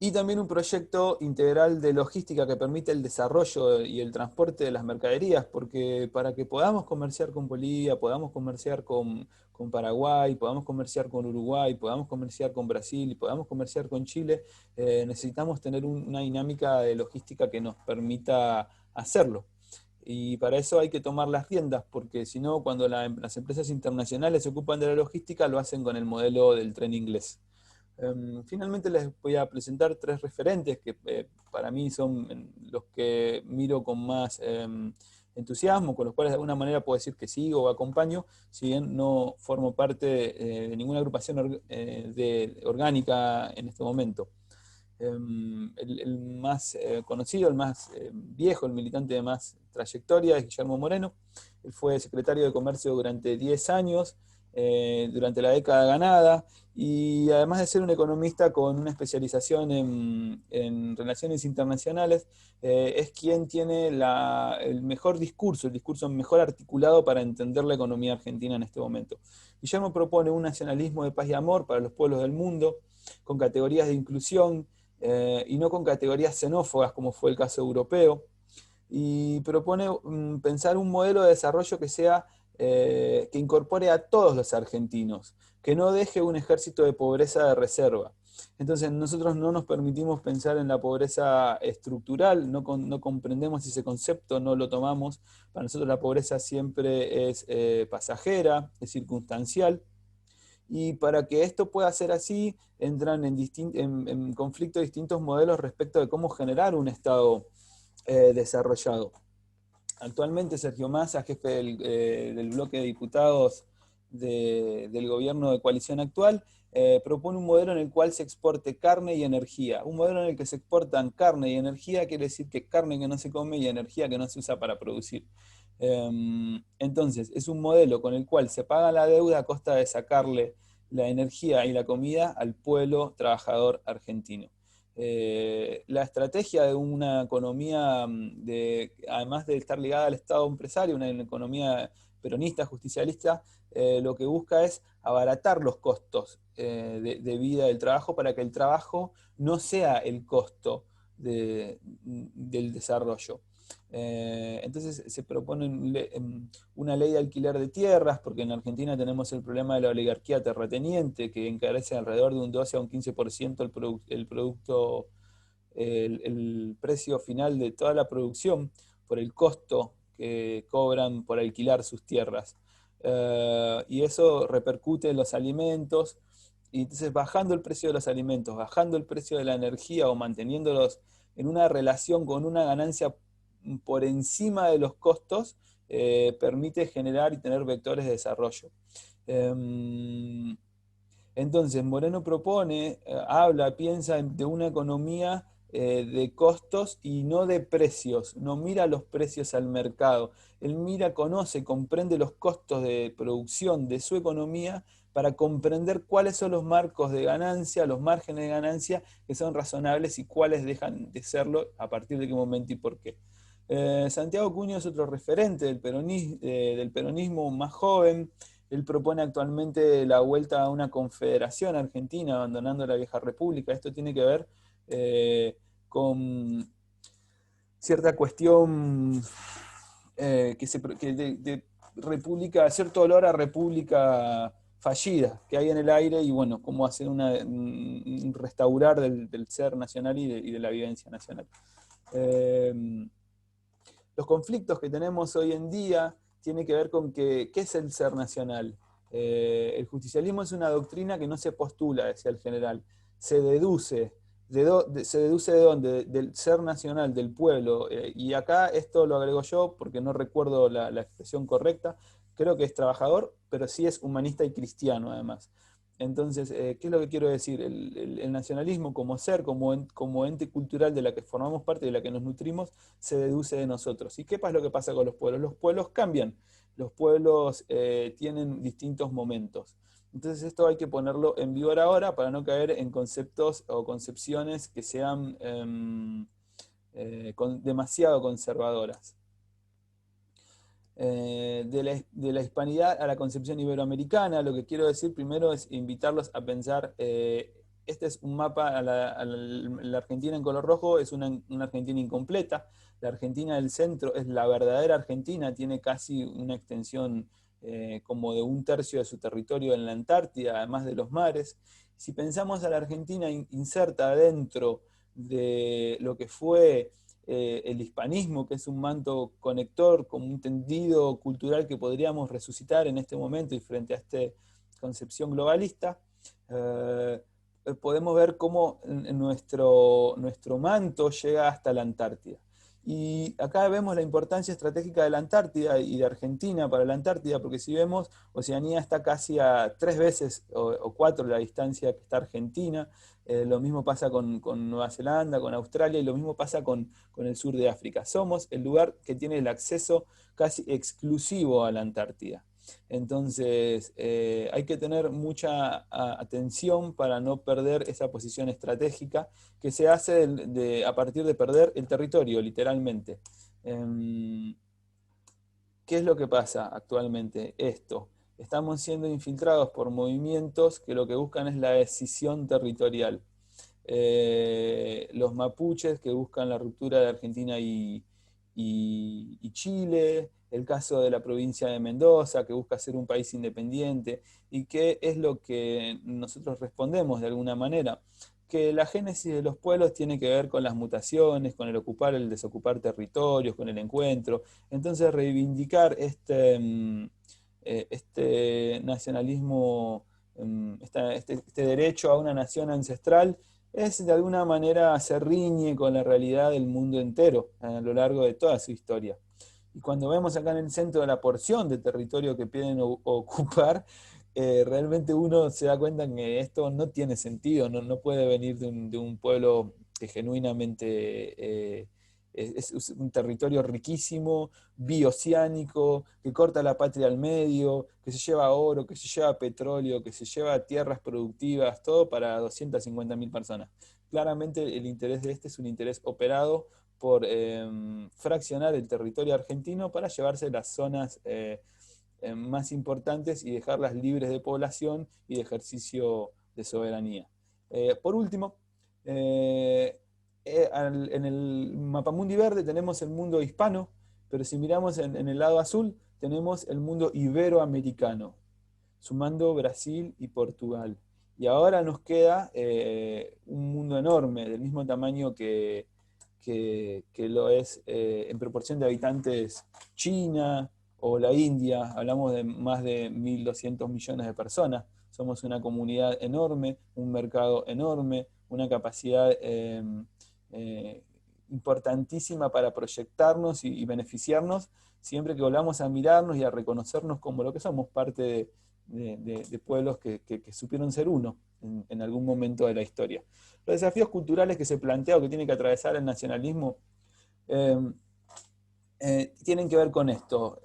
Speaker 4: Y también un proyecto integral de logística que permite el desarrollo y el transporte de las mercaderías, porque para que podamos comerciar con Bolivia, podamos comerciar con Paraguay, podamos comerciar con Uruguay, podamos comerciar con Brasil y podamos comerciar con Chile, necesitamos tener una dinámica de logística que nos permita hacerlo. Y para eso hay que tomar las riendas, porque si no, cuando las empresas internacionales se ocupan de la logística, lo hacen con el modelo del tren inglés. Finalmente les voy a presentar 3 referentes que para mí son los que miro con más entusiasmo, con los cuales de alguna manera puedo decir que sigo o acompaño, si bien no formo parte de ninguna agrupación orgánica en este momento. El más conocido, el más viejo, el militante de más trayectoria es Guillermo Moreno. Él fue secretario de Comercio durante 10 años, durante la década ganada, y además de ser un economista con una especialización en relaciones internacionales, es quien tiene el mejor discurso, el discurso mejor articulado para entender la economía argentina en este momento. Guillermo propone un nacionalismo de paz y amor para los pueblos del mundo, con categorías de inclusión, y no con categorías xenófobas como fue el caso europeo, y propone pensar un modelo de desarrollo que sea que incorpore a todos los argentinos, que no deje un ejército de pobreza de reserva. Entonces nosotros no nos permitimos pensar en la pobreza estructural, no comprendemos ese concepto, no lo tomamos. Para nosotros la pobreza siempre es pasajera, es circunstancial. Y para que esto pueda ser así, entran en conflicto distintos modelos respecto de cómo generar un Estado desarrollado. Actualmente Sergio Massa, jefe del bloque de diputados del gobierno de coalición actual, propone un modelo en el cual se exporte carne y energía. Un modelo en el que se exportan carne y energía quiere decir que carne que no se come y energía que no se usa para producir. Entonces, es un modelo con el cual se paga la deuda a costa de sacarle la energía y la comida al pueblo trabajador argentino. La estrategia de una economía, además de estar ligada al Estado empresario, una economía peronista, justicialista, lo que busca es abaratar los costos de vida del trabajo para que el trabajo no sea el costo del desarrollo. Entonces se propone una ley de alquiler de tierras, porque en Argentina tenemos el problema de la oligarquía terrateniente, que encarece alrededor de un 12 a un 15% el precio final de toda la producción por el costo que cobran por alquilar sus tierras. Y eso repercute en los alimentos, y entonces bajando el precio de los alimentos, bajando el precio de la energía o manteniéndolos en una relación con una ganancia por encima de los costos, permite generar y tener vectores de desarrollo. Entonces, Moreno propone, habla, piensa de una economía de costos y no de precios. No mira los precios al mercado. Él mira, conoce, comprende los costos de producción de su economía para comprender cuáles son los marcos de ganancia, los márgenes de ganancia que son razonables y cuáles dejan de serlo, a partir de qué momento y por qué. Santiago Cuño es otro referente del peronismo más joven. Él propone actualmente la vuelta a una confederación argentina, abandonando la vieja república. Esto tiene que ver con cierta cuestión de república, cierto olor a república fallida que hay en el aire, y bueno, cómo hacer un restaurar del ser nacional y de la vivencia nacional. Los conflictos que tenemos hoy en día tienen que ver con qué es el ser nacional. El justicialismo es una doctrina que no se postula, decía el general, se deduce. ¿Se deduce de dónde? Del ser nacional, del pueblo. Y acá esto lo agrego yo porque no recuerdo la expresión correcta. Creo que es trabajador, pero sí es humanista y cristiano además. Entonces, ¿qué es lo que quiero decir? El nacionalismo como ser, como ente cultural de la que formamos parte, de la que nos nutrimos, se deduce de nosotros. ¿Y qué es lo que pasa con los pueblos? Los pueblos cambian, los pueblos tienen distintos momentos. Entonces esto hay que ponerlo en vigor ahora para no caer en conceptos o concepciones que sean demasiado conservadoras. De la hispanidad a la concepción iberoamericana, lo que quiero decir primero es invitarlos a pensar, este es un mapa, la Argentina en color rojo es una Argentina incompleta, la Argentina del centro es la verdadera Argentina, tiene casi una extensión como de 1/3 de su territorio en la Antártida, además de los mares. Si pensamos a la Argentina inserta dentro de lo que fue el hispanismo, que es un manto conector, como un tendido cultural que podríamos resucitar en este momento y frente a esta concepción globalista, podemos ver cómo nuestro manto llega hasta la Antártida. Y acá vemos la importancia estratégica de la Antártida y de Argentina para la Antártida, porque si vemos, Oceanía está casi a 3 veces o 4 la distancia que está Argentina. Lo mismo pasa con Nueva Zelanda, con Australia, y lo mismo pasa con el sur de África. Somos el lugar que tiene el acceso casi exclusivo a la Antártida. Entonces, hay que tener mucha atención para no perder esa posición estratégica que se hace a partir de perder el territorio, literalmente. ¿Qué es lo que pasa actualmente? Esto. Estamos siendo infiltrados por movimientos que lo que buscan es la escisión territorial. Los mapuches que buscan la ruptura de Argentina y Chile, el caso de la provincia de Mendoza, que busca ser un país independiente, y qué es lo que nosotros respondemos de alguna manera, que la génesis de los pueblos tiene que ver con las mutaciones, con el ocupar, el desocupar territorios, con el encuentro. Entonces reivindicar este nacionalismo, este derecho a una nación ancestral, es de alguna manera se riñe con la realidad del mundo entero a lo largo de toda su historia. Y cuando vemos acá en el centro de la porción de territorio que piden ocupar, realmente uno se da cuenta que esto no tiene sentido, no puede venir de un pueblo que genuinamente es un territorio riquísimo, bioceánico, que corta la patria al medio, que se lleva oro, que se lleva petróleo, que se lleva tierras productivas, todo para 250.000 personas. Claramente el interés de este es un interés operado por fraccionar el territorio argentino para llevarse las zonas más importantes y dejarlas libres de población y de ejercicio de soberanía. Por último, en el mapamundi verde tenemos el mundo hispano, pero si miramos en el lado azul tenemos el mundo iberoamericano, sumando Brasil y Portugal. Y ahora nos queda un mundo enorme, del mismo tamaño que lo es en proporción de habitantes China o la India. Hablamos de más de 1.200 millones de personas. Somos una comunidad enorme, un mercado enorme, una capacidad importantísima para proyectarnos y beneficiarnos siempre que volvamos a mirarnos y a reconocernos como lo que somos, parte de pueblos que supieron ser uno en algún momento de la historia. Los desafíos culturales que se plantea o que tiene que atravesar el nacionalismo tienen que ver con esto.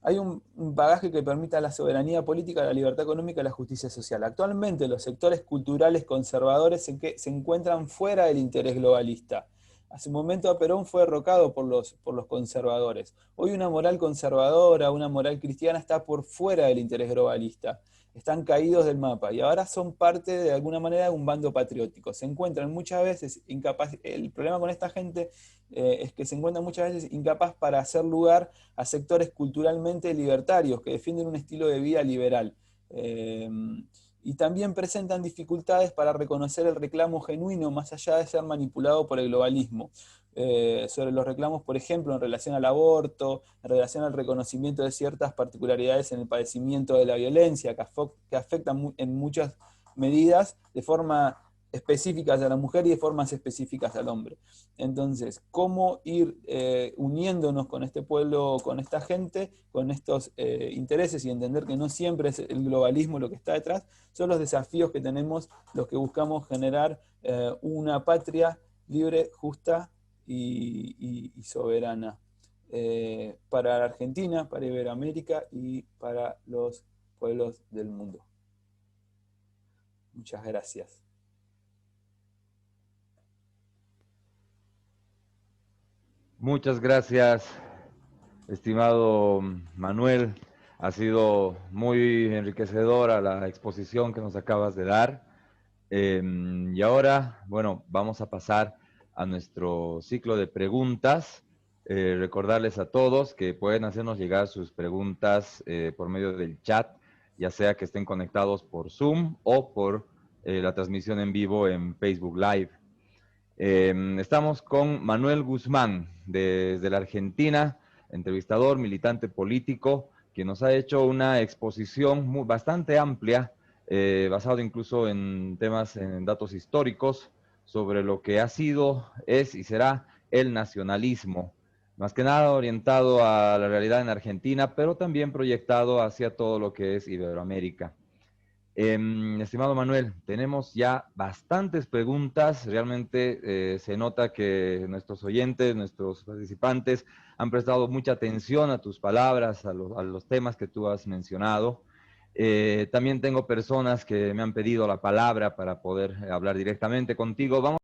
Speaker 4: Hay un bagaje que permita la soberanía política, la libertad económica y la justicia social. Actualmente los sectores culturales conservadores se encuentran fuera del interés globalista. Hace un momento Perón fue derrocado por los conservadores. Hoy una moral conservadora, una moral cristiana está por fuera del interés globalista. Están caídos del mapa y ahora son parte de alguna manera de un bando patriótico. Se encuentran muchas veces incapaces. El problema con esta gente es que se encuentran muchas veces incapaz para hacer lugar a sectores culturalmente libertarios que defienden un estilo de vida liberal. Y también presentan dificultades para reconocer el reclamo genuino más allá de ser manipulado por el globalismo. Sobre los reclamos, por ejemplo, en relación al aborto, en relación al reconocimiento de ciertas particularidades en el padecimiento de la violencia, que afectan en muchas medidas de forma específicas a la mujer y de formas específicas al hombre. Entonces, ¿cómo ir uniéndonos con este pueblo, con esta gente, con estos intereses y entender que no siempre es el globalismo lo que está detrás? Son los desafíos que tenemos los que buscamos generar una patria libre, justa y soberana para la Argentina, para Iberoamérica y para los pueblos del mundo. Muchas gracias.
Speaker 1: Muchas gracias, estimado Manuel. Ha sido muy enriquecedora la exposición que nos acabas de dar. Y ahora, bueno, vamos a pasar a nuestro ciclo de preguntas. Recordarles a todos que pueden hacernos llegar sus preguntas por medio del chat, ya sea que estén conectados por Zoom o por la transmisión en vivo en Facebook Live. Estamos con Manuel Guzmán, desde la Argentina, entrevistador, militante político, que nos ha hecho una exposición bastante amplia, basado incluso en temas, en datos históricos, sobre lo que ha sido, es y será el nacionalismo. Más que nada orientado a la realidad en Argentina, pero también proyectado hacia todo lo que es Iberoamérica. Estimado Manuel, tenemos ya bastantes preguntas. Realmente se nota que nuestros oyentes, nuestros participantes han prestado mucha atención a tus palabras, a los temas que tú has mencionado. También tengo personas que me han pedido la palabra para poder hablar directamente contigo. Vamos